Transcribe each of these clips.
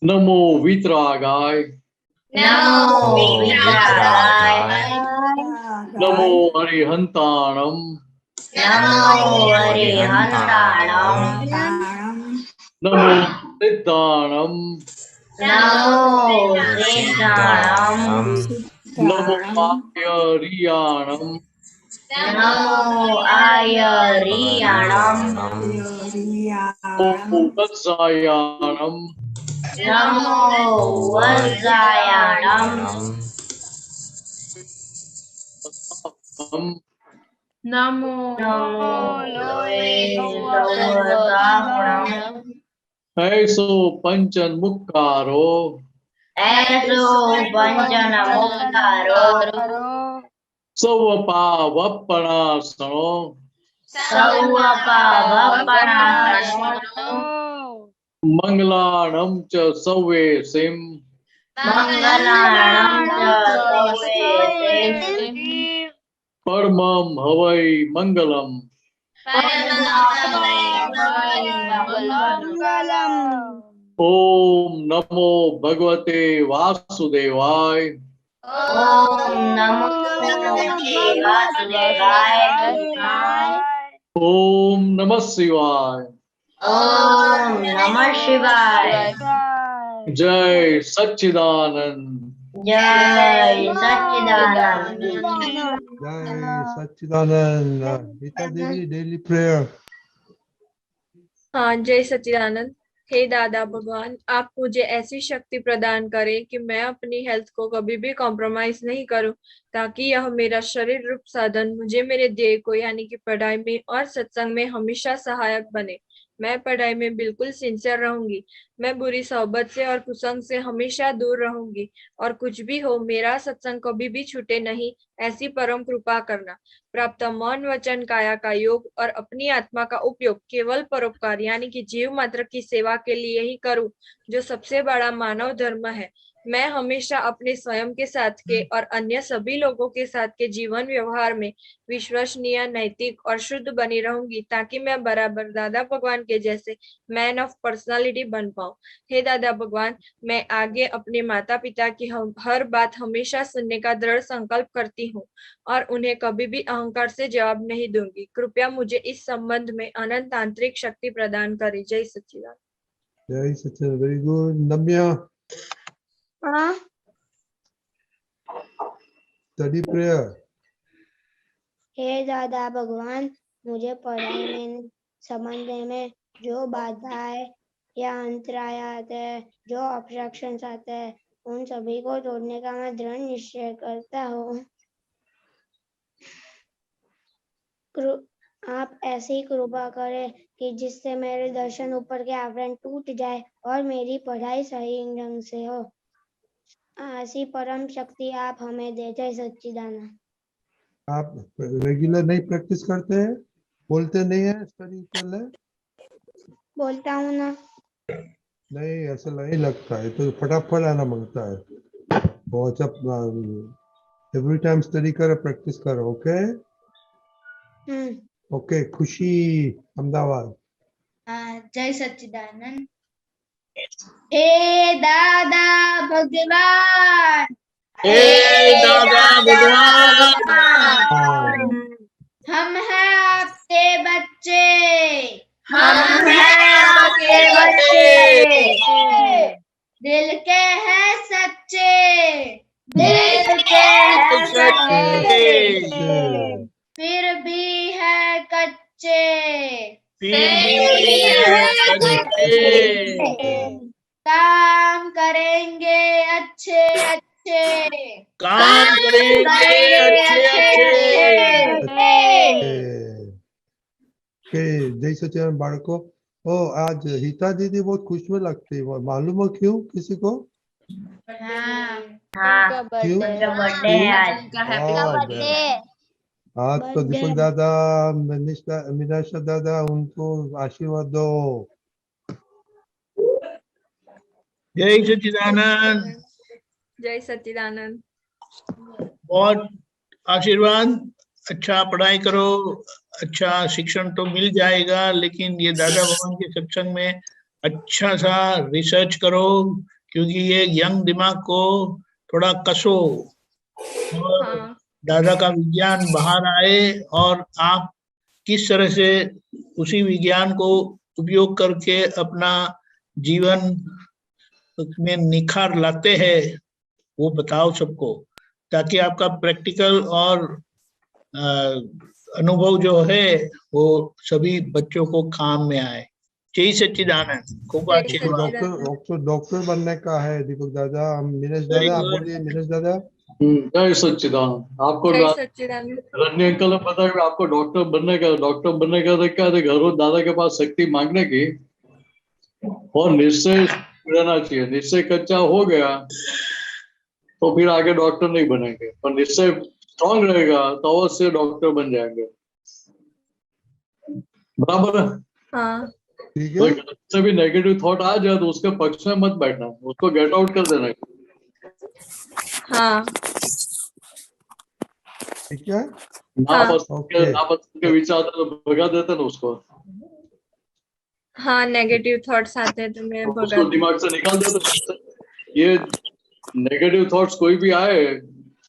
नमो वीतरागाय, नमो विद्रागाय, नमो अरिहंताणम, नमो अरिहंताणम, नमो सिद्धाणम, नमो सिद्धाणम, नमो आर्यरियाणम, नमो आयरियाणम, नमो वत्सायाणम, नमो वज्रायाणम, नमो नमो लोए लोए सौदाहुणम, ऐसो पंचन मुक्कारो, ऐसो पंचन मुक्तारो, सवपावपणासनो, सौवपावपणासनो, मंगलाणं च सव्येसिं, मंगलाणं च सौवेते, परमं हवै मंगलम्। ओम नमो भगवते वासुदेवाय, ओम नमो वासुदेवाय, ओम नमः शिवाय। ओम नमः शिवाय। जय सच्चिदानंद। जय सच्चिदानंद। जय सच्चिदानंद। गीता देवी डेली प्रेयर। हाँ, जय सच्चिदानंद। हे दादा भगवान, आप मुझे ऐसी शक्ति प्रदान करें कि मैं अपनी हेल्थ को कभी भी कॉम्प्रोमाइज नहीं करूं, ताकि यह मेरा शरीर रूप साधन मुझे मेरे ध्येय को यानी कि पढ़ाई में और सत्संग में हमेशा सहायक बने। मैं पढ़ाई में बिल्कुल सिंसियर रहूंगी। मैं बुरी सोहबत से और कुसंग से हमेशा दूर रहूंगी, और कुछ भी हो मेरा सत्संग कभी भी छूटे नहीं, ऐसी परम कृपा करना। प्राप्त मौन वचन काया का योग और अपनी आत्मा का उपयोग केवल परोपकार यानी कि जीव मात्र की सेवा के लिए ही करूं, जो सबसे बड़ा मानव धर्म है। मैं हमेशा अपने स्वयं के साथ के और अन्य सभी लोगों के साथ के जीवन व्यवहार में विश्वसनीय, नैतिक और शुद्ध बनी रहूंगी, ताकि मैं बराबर दादा भगवान के जैसे मैन ऑफ पर्सनालिटी बन पाऊं। हे दादा भगवान, मैं आगे अपने माता पिता की हर बात हमेशा सुनने का दृढ़ संकल्प करती हूँ और उन्हें कभी भी अहंकार से जवाब नहीं दूंगी। कृपया मुझे इस संबंध में अनंत आंतरिक शक्ति प्रदान करें। जय सच्चिदानंद। जय सच्चिदानंद। Very good. नम्या स्टडी प्रेयर। हे दादा भगवान, मुझे पढ़ाई में समझने में जो बाधाएं या अंतराय आते हैं, जो ऑब्स्ट्रक्शंस आते हैं, उन सभी को तोड़ने का मैं दृढ़ निश्चय करता हूँ। आप ऐसी कृपा करें कि जिससे मेरे दर्शन ऊपर के आवरण टूट जाए और मेरी पढ़ाई सही ढंग से हो। ऐसी परम शक्ति आप हमें दे। जय सच्चिदानंद। आप रेगुलर नहीं प्रैक्टिस करते हैं? बोलते नहीं है स्टडी कर ले? बोलता हूँ ना। नहीं, ऐसा नहीं लगता है, तो फटाफट आना मांगता है। बहुत एवरी टाइम स्टडी करो, प्रैक्टिस करो। Okay okay. खुशी अहमदाबाद। जय सच्चिदानंद। हे दादा भगवान, हे दादा भगवान, हम हैं आपके बच्चे, हम हैं आपके बच्चे, दिल के हैं सच्चे, दिल के हैं सच्चे, फिर भी है कच्चे, फिर भी है कच्चे, काम करेंगे अच्छे अच्छे, काम करेंगे अच्छे अच्छे। जय सच्चिदानंद बाड़को। ओ, आज हिता दीदी बहुत खुश में लगती है, मालूम है क्यों किसी को? हाँ, क्यों? उनका बर्थडे है आज। आज तो दीपक दादा, मीनाशा दादा, उनको आशीर्वाद दो। जय सच्चिदानंद। जय सच्चिदानंद। बहुत आशीर्वाद। अच्छा पढ़ाई करो, अच्छा शिक्षण तो मिल जाएगा, लेकिन ये दादा भगवान के सत्संग में अच्छा सा रिसर्च करो, क्योंकि ये यंग दिमाग को थोड़ा कसो और हाँ दादा का विज्ञान बाहर आए और आप किस तरह से उसी विज्ञान को उपयोग करके अपना जीवन में निखार लाते हैं वो बताओ सबको, ताकि आपका प्रैक्टिकल और अनुभव जो है वो सभी बच्चों को काम में आए। जय सच्चिदानंद, खूब जय आशीर्वाद। सच्चिदानंद। डॉक्टर बनने का है दीपक दादा। मिनेश Very दादा good. बोलिए, मिनेश दादा। जय सच्चिदानंद। आपको जय सच्चिदानंद। रन्नी अंकल ने बताया कि आपको डॉक्टर बनने का तो क्या घर दादा के पास शक्ति मांगने की और निश्चय रहना चाहिए। निश्चय कच्चा हो गया तो फिर आगे डॉक्टर नहीं बनेंगे, पर निश्चय स्ट्रांग रहेगा तो अवश्य डॉक्टर बन जाएंगे। बराबर है? हाँ ठीक तो है, घर से भी नेगेटिव थॉट आ जाए तो उसके पक्ष में मत बैठना, उसको गेट आउट कर देना। हाँ ठीक है। नापसंद के विचार तो भगा देते ना उसको, हाँ नेगेटिव थॉट्स आते हैं तो मैं भगा उसको दिमाग से निकाल देते। ये नेगेटिव थॉट्स कोई भी आए,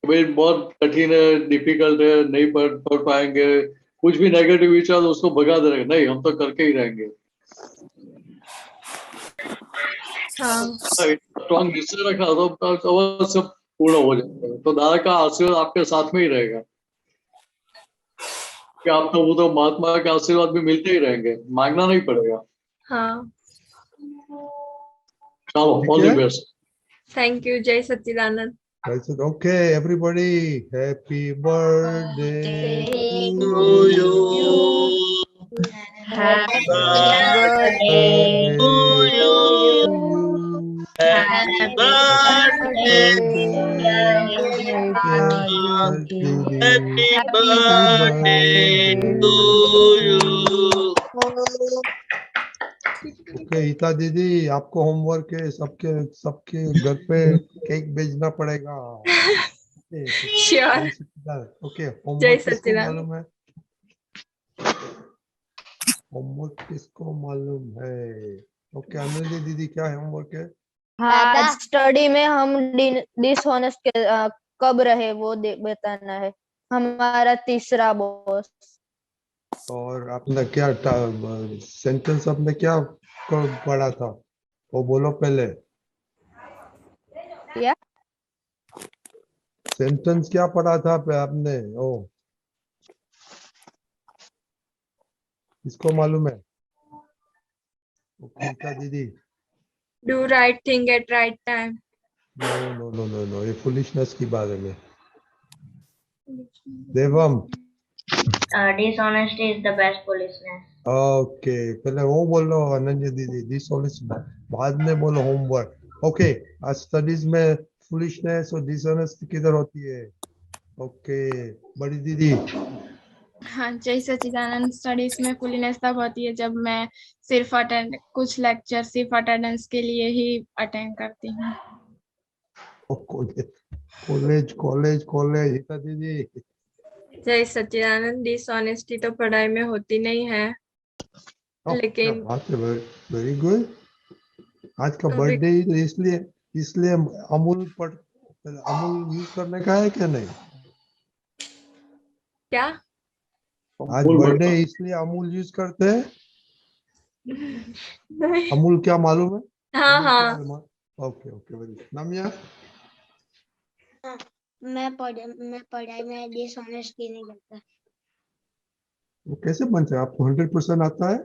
भाई बहुत कठिन है, डिफिकल्ट है, नहीं पढ़ पाएंगे, कुछ भी नेगेटिव विचार तो उसको भगा दे रहे, नहीं हम तो करके ही रहेंगे। हाँ स्ट्रॉन्ग निश्चय रखा तो अवश्य पूर्ण हो जाएगा। तो दादा का आशीर्वाद आपके साथ में ही रहेगा कि आपको वो तो महात्मा के आशीर्वाद भी मिलते ही रहेंगे, मांगना नहीं पड़ेगा। हाँ चलो, all the best. Thank you. जय सच्चिदानंद। Okay, everybody, happy birthday To to you. you. Happy Birthday to you. you. Happy birthday. Happy birthday to you. Okay ईता दीदी, आपको होमवर्क है, सबके घर पे केक भेजना पड़ेगा। श्योर। ओके, जय होमवर्क किसको सच्चिदानंद। मालूम है? होमवर्क किसको मालूम है? ओके अनिल दीदी, क्या है होमवर्क है? दादा आज स्टडी में हम डिसऑनेस्ट कब रहे वो बताना है, हमारा तीसरा बॉस। और आपने क्या सेंटेंस आपने क्या पढ़ा था वो बोलो पहले। क्या सेंटेंस क्या पढ़ा था आपने? ओ किसको मालूम है? ईता दीदी। Do right thing at right time. No no no no no, ये फुलिशनेस की बारे में। Devam. Dishonesty is the best foolishness. Okay, पहले वो बोलो अनन्या दीदी, डिसऑनेस्ट बाद में बोलो होमवर्क। ओके, आज स्टडीज में फुलिशनेस और डिसऑनेस्ट किधर होती है? ओके बड़ी दीदी। हाँ जय सच्चिदानंद। स्टडीज में फुलीनेस तब होती है जब मैं सिर्फ कुछ लेक्चर सिर्फ अटेंडेंस के लिए ही अटेंड करती हूँ। कॉलेज कॉलेज कॉलेज रीता दीदी। जय सच्चिदानंद। डिसऑनेस्टी तो पढ़ाई में होती नहीं है, लेकिन बात है, वेरी गुड। आज का अभी- बर्थडे ही तो इसलिए अमूल यूज करने का है क्या? नहीं, क्या? आज बर्थडे इसलिए अमूल यूज करते हैं। नहीं। अमूल क्या मालूम है? हाँ अमूल हाँ क्या ओके ओके, वेरी नामिया। मैं पढ़ाई में डिसऑनेस्ट नहीं करता। वो कैसे बन जाए? आपको 100% आता है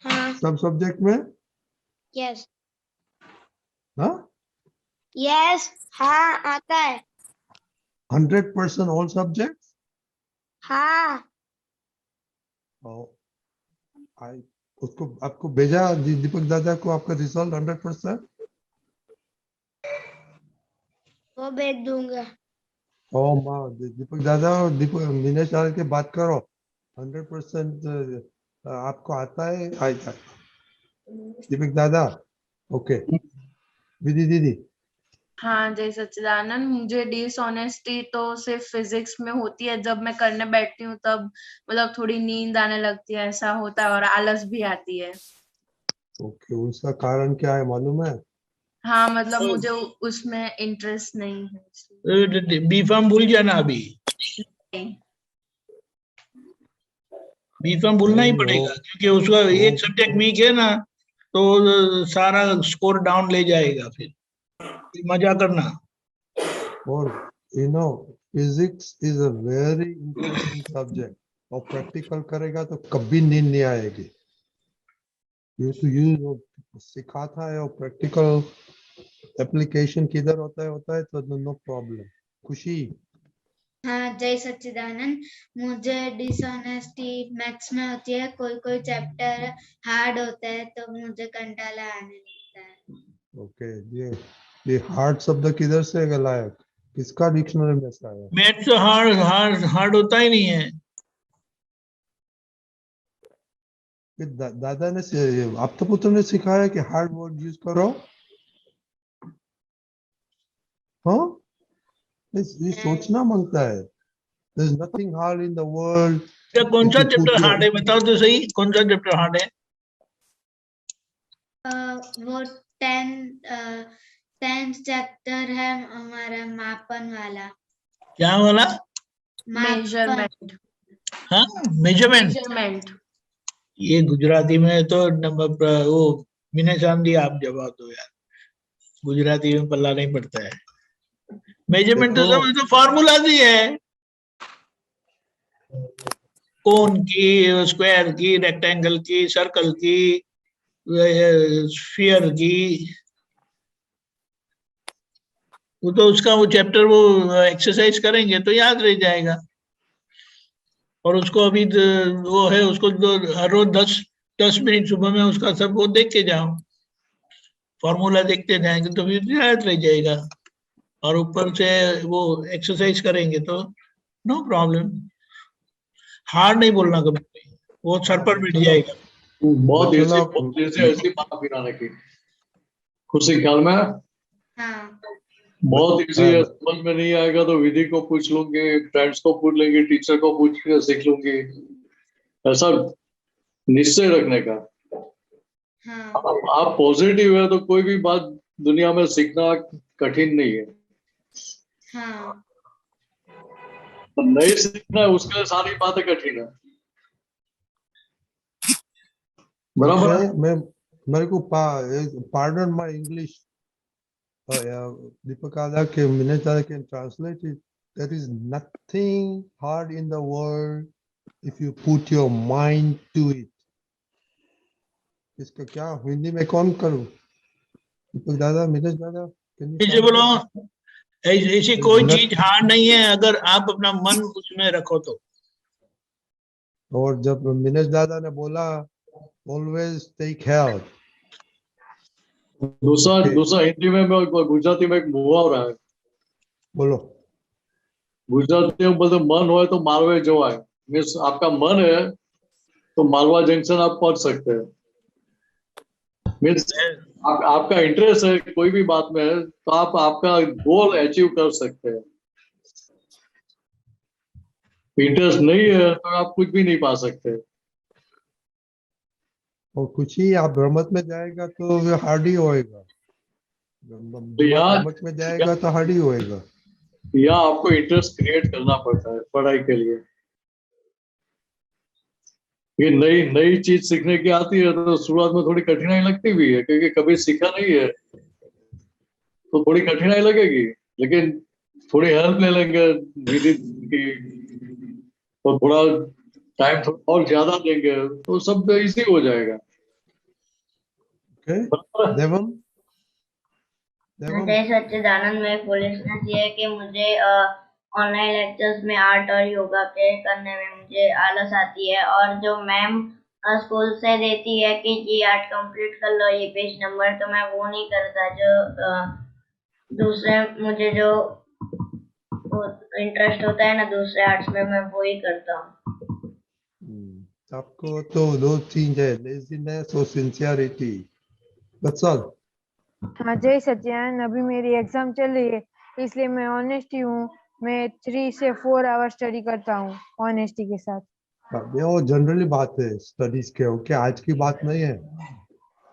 हाँ सब सब्जेक्ट में? यस हाँ, यस हाँ आता है। 100% ऑल सब्जेक्ट। हाँ उसको आपको भेजा दीपक दादा को आपका रिजल्ट 100%। वो भेज दूंगा। ओ माँ, दीपक दादा और दिनेश दादा के बात करो। 100% आपको आता है? दीपक दादा। ओके विधि दीदी। हाँ जय सच्चिदानंद। मुझे डिसऑनेस्टी तो सिर्फ फिजिक्स में होती है, जब मैं करने बैठती हूँ तब मतलब थोड़ी नींद आने लगती है, ऐसा होता है, और आलस भी आती है। ओके, उसका कारण क्या है मालूम है? हाँ मतलब मुझे उसमें इंटरेस्ट नहीं है। बीफार्म भूल जाना अभी, बीफार्म भूलना ही नहीं, पड़ेगा क्योंकि उसका एक सब्जेक्ट वीक है ना, तो सारा स्कोर डाउन ले जाएगा फिर मजा करना। और physics is a very interesting subject, और प्रैक्टिकल करेगा तो कभी नींद नहीं आएगी। ये सिखाता है और प्रैक्टिकल एप्लीकेशन किधर होता है तो नो प्रॉब्लम। खुशी। हाँ जय सच्चिदानंद, मुझे डिसऑनेस्टी मैथ्स में होती है, कोई कोई चैप्टर हार्ड होता है तो मुझे कंटाला आने लगता है। ओके, ये हार्ड शब्द किधर से लाया, किसका डिक्शनरी में से आया? मैथ्स तो हार्ड होता ही नहीं है। दादा ने आप तो पुत्र ने सिखाया कि हार्ड वर्ड यूज करो। हाँ, ये सोचना मांगता है। There's nothing hard in the world. क्या कौन सा If you put chapter your- hard है बताओ तो सही, कौन सा चैप्टर हार्ड है? वो 10th चैप्टर है हमारा मापन वाला। क्या वाला? मेजरमेंट। हाँ, मेजरमेंट। मेजरमेंट। ये गुजराती में तो नंबर वो मिने चांदी, आप जवाब दो यार, गुजराती में पल्ला नहीं पड़ता है। मेजरमेंट तो सब तो फार्मूला दी है, कोन की, स्क्वायर की, रेक्टेंगल की, सर्कल की, स्फीयर की। वो तो उसका वो चैप्टर वो एक्सरसाइज करेंगे तो याद रह जाएगा। और उसको अभी वो है, उसको तो हर रोज 10 मिनट सुबह में उसका सब वो देख के जाओ, फॉर्मूला देखते जाएंगे तो फिर याद रह जाएगा। और ऊपर से वो एक्सरसाइज करेंगे तो नो प्रॉब्लम। हार्ड नहीं बोलना कभी, वो सर पर बैठ जाएगा। बहुत ऐसी बात गिराने की खुशी ख्याल में। हाँ बहुत इजी है, समझ में नहीं आएगा तो विधि को पूछ लूंगी, फ्रेंड्स को पूछ लेंगे, टीचर को पूछ के सीख लूंगी, ऐसा निश्चय रखने का। हाँ आप पॉजिटिव है तो कोई भी बात दुनिया में सीखना कठिन नहीं है। हाँ नहीं सीखना है उसके सारी बातें कठिन है, बराबर है? मैं मेरे को पार्डन माय इंग्लिश, दीपक आदा के minute can translate it. There is nothing hard in the world if you put your mind to it. इसका क्या हिंदी में कौन करूं? दीपक दादा, मिनट दादा, इसे बोलो ऐसी कोई चीज हार्ड नहीं है अगर आप अपना मन उसमें रखो तो। और जब मिनट दादा ने बोला always take help, दूसरा हिंदी में गुजराती में एक मुहावरा है, बोलो। गुजराती में बोलते मन हो तो मालवे जो है, मीन्स आपका मन है तो मालवा जंक्शन आप पहुंच सकते हैं। मीन्स आपका इंटरेस्ट है कोई भी बात में है तो आप आपका गोल अचीव कर सकते हैं। इंटरेस्ट नहीं है तो आप कुछ भी नहीं पा सकते। और कुछ ही आप ब्रह्मत में जाएगा तो हार्ड ही होएगा, ब्रह्मत में जाएगा तो हार्ड ही होएगा। या आपको इंटरेस्ट क्रिएट करना पड़ता है पढ़ाई के लिए। ये नई चीज सीखने की आती है तो शुरुआत में थोड़ी कठिनाई लगती भी है क्योंकि कभी सीखा नहीं है तो थोड़ी कठिनाई लगेगी, लेकिन थोड़ी हेल्प ले लेंगे विधि की तो थोड़ा टाइम और ज्यादा देंगे तो सब इजी हो जाएगा। देवम जय सच्चिदानंद में फुलिशनेस ये है कि मुझे ऑनलाइन लेक्चर्स में आर्ट और योगा के करने में मुझे आलस आती है, और जो मैम स्कूल से देती है कि ये आर्ट कंप्लीट कर लो ये पेज नंबर, तो मैं वो नहीं करता। जो दूसरे मुझे जो इंटरेस्ट होता है ना दूसरे आर्ट्स में, मैं वो ही करता हूँ। आपको तो दो चीज है, लेजीनेस और सिंसियरिटी, दैट्स ऑल। हाँ जय सच्चिदानंद, अभी मेरी एग्जाम चल रही है इसलिए मैं ऑनेस्टी हूँ, मैं 3 से 4 आवर स्टडी करता हूँ ऑनेस्टी के साथ। वो जनरली बात है स्टडीज के, ओके, आज की बात नहीं है,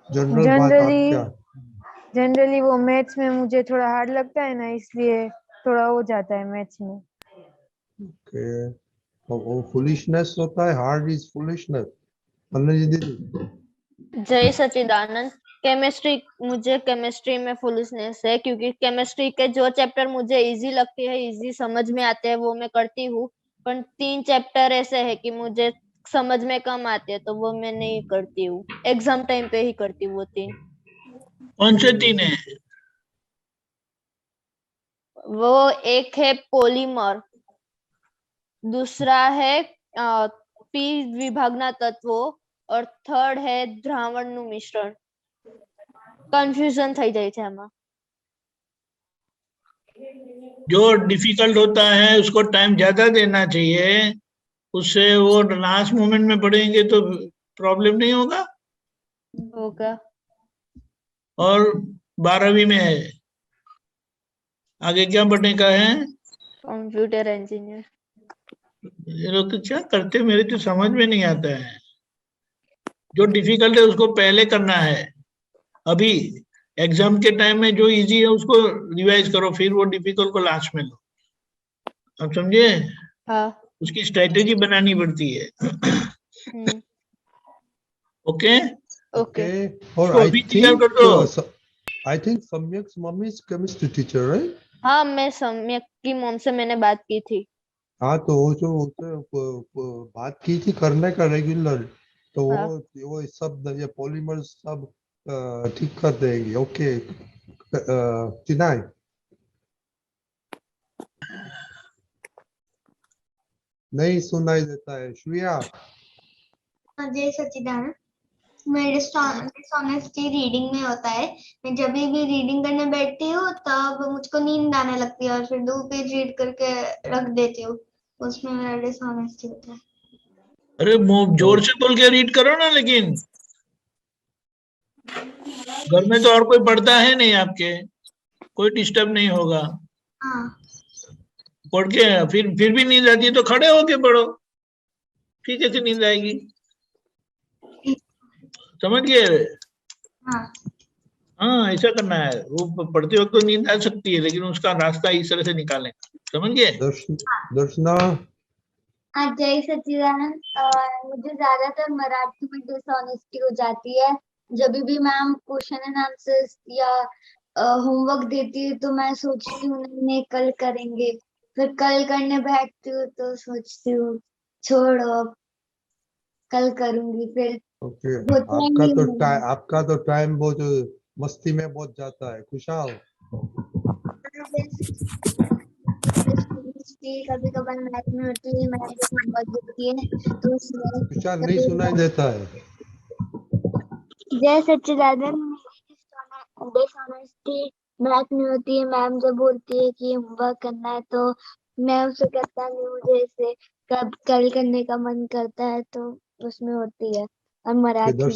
जनरल बात। आप क्या जनरली वो मैथ्स में मुझे थोड़ा हार्ड लगता है ना, इसलिए थोड़ा हो जाता है मैथ्स में। ओके, वो फुलिशनेस होता है, हार्ड इज फुलिशनेस। अनंत जी दीदी। जय सच्चिदानंद। मुझे केमिस्ट्री में फुलिशनेस है, क्योंकि केमिस्ट्री के जो चैप्टर मुझे इजी लगते हैं, इजी समझ में आते हैं, वो मैं करती हूँ। पर 3 चैप्टर ऐसे है कि मुझे समझ में कम आते हैं, तो वो मैं नहीं करती हूँ। एग्जाम टाइम पे ही करती हूँ वो 3। कौन से 3 है? वो एक है पॉलीमर, दूसरा है पी विभागना तत्वों, और थर्ड है દ્રાવણનું મિશ્રણ। કન્ફ્યુઝન થઈ જાય છે આમાં। जो डिफिकल्ट होता है उसको टाइम ज्यादा देना चाहिए, उससे वो लास्ट मोमेंट में पढ़ेंगे तो प्रॉब्लम नहीं होगा। होगा। और 12वीं में है, आगे क्या बढ़ने का है? Computer engineer. ये लोग तो क्या करते हैं, मेरे तो समझ में नहीं आता है। जो डिफिकल्ट है उसको पहले करना है, अभी एग्जाम के टाइम में जो इजी है उसको रिवाइज करो, फिर वो डिफिकल्ट को लास्ट में लो। आप समझे? हाँ। उसकी स्ट्रेटेजी बनानी पड़ती है। ओके ओके, और तो आई अभी तैयार कर दो। थिंक सम्यक mummy is chemistry teacher, right? हाँ, मैं सम्यक की मॉम से मैंने बात की थी। हाँ, तो वो जो बात की थी करने का रेगुलर, तो हाँ। वो सब ये पॉलीमर सब ठीक कर देगी। ओके चिनाई। नहीं सुनाई देता है श्रेया। जय सच्चिदानंद। मेरे डिसऑनेस्टी रीडिंग में होता है। मैं जब भी रीडिंग करने बैठती हूँ तब मुझको नींद आने लगती है और फिर 2 पेज रीड करके रख देती हूँ, उसमें मेरा डिसऑनेस्टी होता है। अरे जोर से बोल के रीड करो ना, लेकिन घर में तो और कोई पढ़ता है नहीं आपके, कोई डिस्टर्ब नहीं होगा। हाँ। पढ़ के फिर भी नींद आती है तो खड़े होके पढ़ो, फिर कैसे नींद आएगी? समझ गए? हाँ। हाँ, ऐसा करना है। वो पढ़ते वक्त तो नींद आ सकती है, लेकिन उसका रास्ता इस तरह से निकालें। समझ गए? दर्शना। जय सच्चिदानंद। मुझे ज्यादातर मराठी में डिसऑनेस्टी हो जाती है। जब भी मैम क्वेश्चन एंड आंसर्स या होमवर्क देती है तो मैं सोचती हूँ नहीं कल करेंगे, फिर कल करने बैठती हूँ तो सोचती हूँ छोड़ो अब कल करूंगी, फिर ओके, होता ही नहीं है। आपका तो टाइम बहुत मस्ती में बहुत जाता है। खुशहाल। कभी कभार मैथ में होती है, मैथ जब होमवर्क देती है तो उसमें खुशहाल नहीं सुनाई देता है। जय सच्चिदानंद। डिसऑनेस्टी मैथ में होती है। मैम जब बोलती है कि होमवर्क करना है तो मैं उसे कहता नहीं, मुझे इसे कब कल करने का मन करता है, तो उसमें होती है। और मराठी में।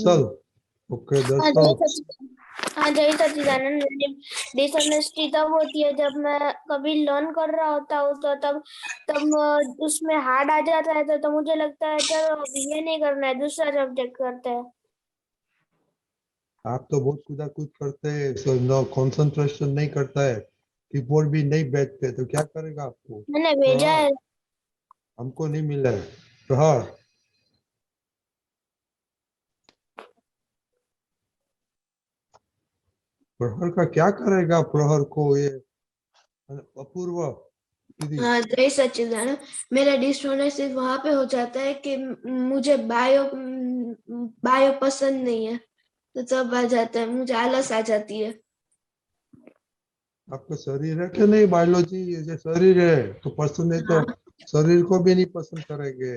ओके हाँ दर्शल। जय सच्चिदानंद। डिसऑनेस्टी तब होती है जब मैं कभी लर्न कर रहा होता हूँ तो तब तब उसमें हार्ड आ जाता है तो मुझे लगता है चलो अब ये नहीं करना है, दूसरा सब्जेक्ट करते हैं। आप तो बहुत कूद करते हैं, so कंसंट्रेशन नहीं करता है, कीबोर्ड भी नहीं बैठते, तो क्या करेगा आपको? मैंने भेजा है। हमको नहीं मिला है प्रहार। प्रहर का क्या करेगा प्रहर को ये अपूर्व दीदी? जय सच्चिदानंद। मेरा डिसऑनेस्टी वहां पे हो जाता है कि मुझे बायो पसंद नहीं है, तो तब आ जाता है, मुझे आलस आ जाती है। आपका शरीर है कि नहीं? बायोलॉजी ये शरीर है तो पसंद है, तो शरीर को भी नहीं पसंद करेंगे।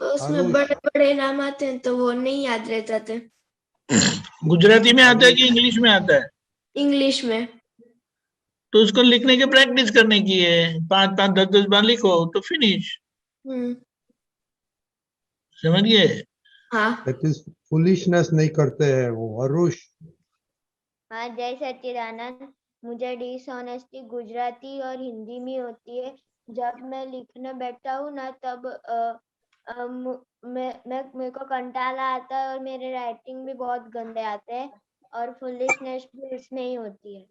तो उसमें बड़े बड़े नाम आते हैं तो वो नहीं याद रह जाते। गुजराती में आता है कि इंग्लिश में आता है? इंग्लिश में। तो उसको लिखने की प्रैक्टिस करने की है, 5-5 10-10 बार लिखो तो फिनिश। समझ गए? हाँ। फुलिशनेस नहीं करते हैं वो। अरुष। हाँ जय सच्चिदानंद। मुझे डिसऑनेस्टी गुजराती और हिंदी में होती है। जब मैं लिखने बैठता हूँ ना तब मेरे को कंटाला आता है और मेरे राइटिंग भी बहुत गंदे आते हैं। और फुलिशनेस भी उसमें ही होती है।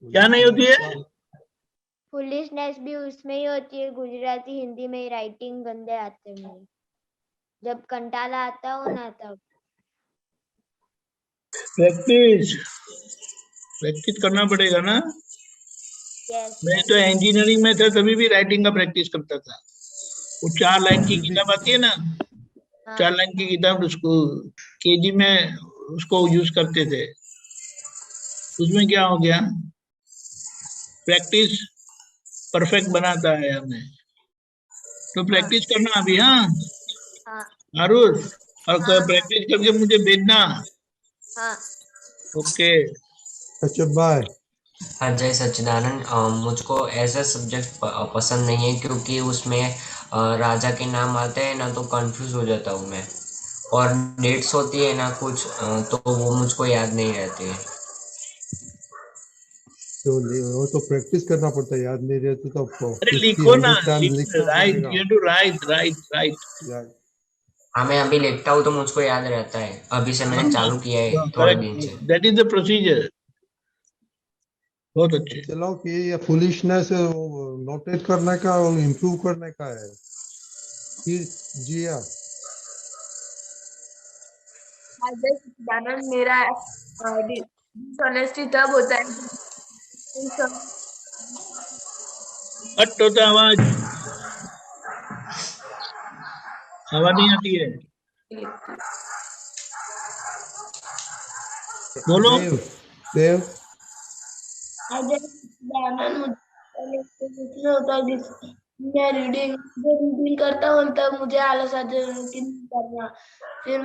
क्या नहीं होती है? फुलिशनेस भी उसमें ही होती है। गुजराती हिंदी में राइटिंग गंदे आते हैं मेरे, जब कंटाला आता हो ना तब। प्रैक्टिस प्रैक्टिस करना पड़ेगा ना। यस मैं तो इंजीनियरिंग में था तभी भी राइटिंग का प्रैक्टिस करता था। वो 4 लाइन की किताब आती है ना, 4 लाइन की किताब, उसको केजी में उसको यूज करते थे। उसमें क्या हो गया, प्रैक्टिस परफेक्ट बनाता है हमें, तो प्रैक्टिस करना अभी। हाँ हाँ आरुष, और हाँ प्रैक्टिस करके मुझे भेजना। हाँ। ओके अच्छा बाय। हाँ जय सच्चिदानंद, मुझको ऐसा सब्जेक्ट पसंद नहीं है क्योंकि उसमें राजा के नाम आते हैं ना, तो कंफ्यूज हो जाता हूँ मैं। और डेट्स होती है ना कुछ, तो वो मुझको याद नहीं रहती है। तो वो तो प्रैक्टिस करना पड़ता है, याद नहीं रहती तो अरे 50 लिखो ना, 100 टाइम लिखना राइट, पड़ेगा you too right right right. यार। हाँ मैं अभी लिखता हूँ तो मुझको याद रहता है, अभी से मैंने चालू किया है थोड़े दिन से। Correct, that is the procedure. बहुत अच्छे। चलो कि ये फुलिशनेस नोटेट करने का और इम्प्रूव करने का है। फिर जिया जय सच्चिदानंद, मेरा डिसऑनेस्टी तब होता है जब हट होता आवाज, आवाज नहीं आती है, बोलो। देव देव मैं रीडिंग करता हूँ तब मुझे आलस आ जाता है कि नहीं करना। फिर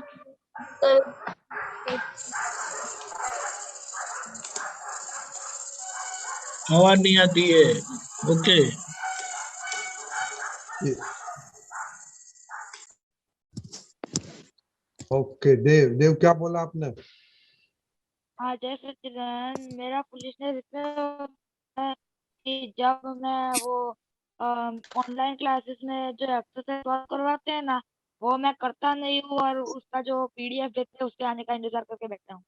आवाज नहीं आती है। ओके ओके देव देव क्या बोला आपने? हाँ जय सच्चिदानंद, मेरा फुलिशनेस इतना है कि जब मैं वो ऑनलाइन क्लासेस में जो एक्सरसाइज करवाते हैं ना, वो मैं करता नहीं हूँ और उसका जो पीडीएफ देते हैं उसके आने का इंतजार करके बैठता हूँ।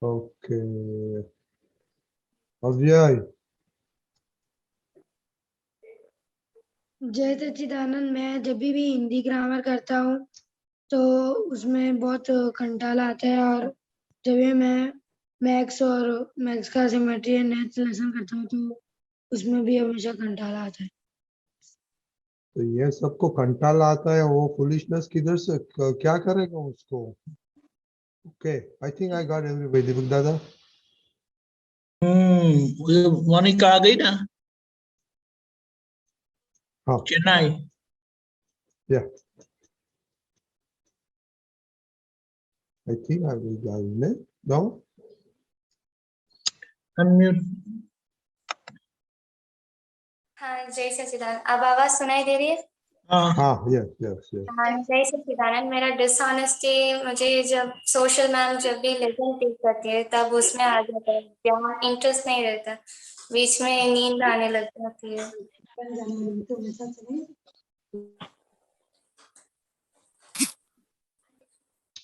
ओके अव्यय जय सच्चिदानंद, मैं जब भी हिंदी ग्रामर करता हूँ तो उसमें बहुत कंटाला आता है, और जब भी मैं मैथ्स का सिमेट्री एंड नेट लेसन करता हूँ तो उसमें भी हमेशा कंटाला आता है। तो ये सबको कंटाला आता है, वो फुलिशनेस किधर से क्या करेगा उसको? Okay I think I got everybody. Deepak दादा मोनिका आ गई ना, हाँ चेन्नई। या I think I will got no unmute. हाँ जय सच्चिदानंद, अब आवाज सुनाई दे रही है? हाँ हाँ यस यस यस। हाँ जय सच्चिदानंद, मेरा डिसऑनेस्टी मुझे जब सोशल मैम जब भी लेसन टीच करती है तब उसमें आ जाता है, यहाँ इंटरेस्ट नहीं रहता, बीच में नींद आने लग जाती है।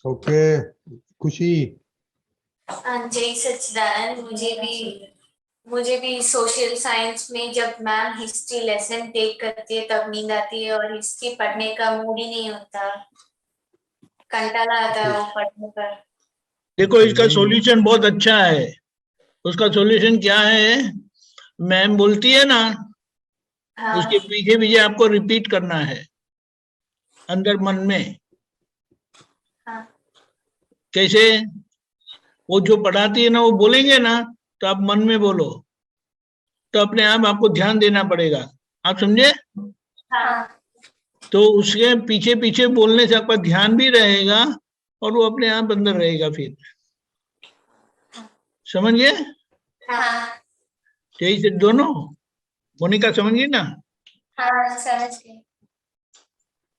ओके खुशी हाँ जय सच्चिदानंद, मुझे भी सोशल साइंस में जब मैम हिस्ट्री लेसन टेक करती है तब नींद आती है और हिस्ट्री पढ़ने का मूड ही नहीं होता, कंटाला आता है वो पढ़ने पर। देखो इसका सॉल्यूशन बहुत अच्छा है। उसका सॉल्यूशन क्या है, मैम बोलती है ना, हाँ उसके पीछे पीछे आपको रिपीट करना है अंदर मन में। हाँ कैसे, वो जो पढ़ाती है ना वो बोलेंगे ना तो आप मन में बोलो, तो अपने आप आपको ध्यान देना पड़ेगा। आप समझे? हाँ तो उसके पीछे पीछे बोलने से आपका ध्यान भी रहेगा और वो अपने आप अंदर रहेगा। फिर समझ गए? हाँ यही से दोनों। मोनिका समझ गई ना? हाँ समझ गई।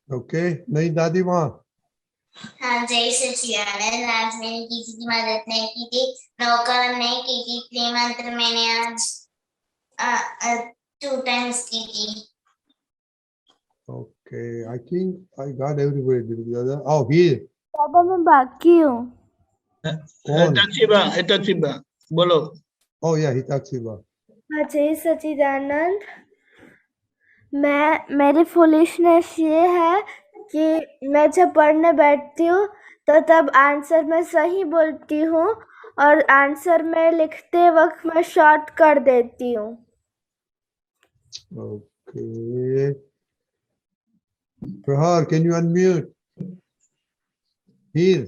ओके नई दादी माँ हाँ जय सच्चिदानंद, आज मैंने किसी की मदद नहीं की थी, नौकरन नहीं की थी, प्रेम मंत्र मैंने आज 2 times की थी। Okay I think I got everybody. Deepak दादा oh here दादा मैं बाकी हूँ। कौन? हिताक्षी बोलो। Oh yeah, Hitachi. जय सच्चिदानंद। मेरी फुलिशनेस ये है कि मैं जब पढ़ने बैठती हूँ तो तब आंसर मैं सही बोलती हूँ और आंसर में लिखते वक्त मैं शॉर्ट कर देती हूँ। Okay. Prahar, can you unmute? Here.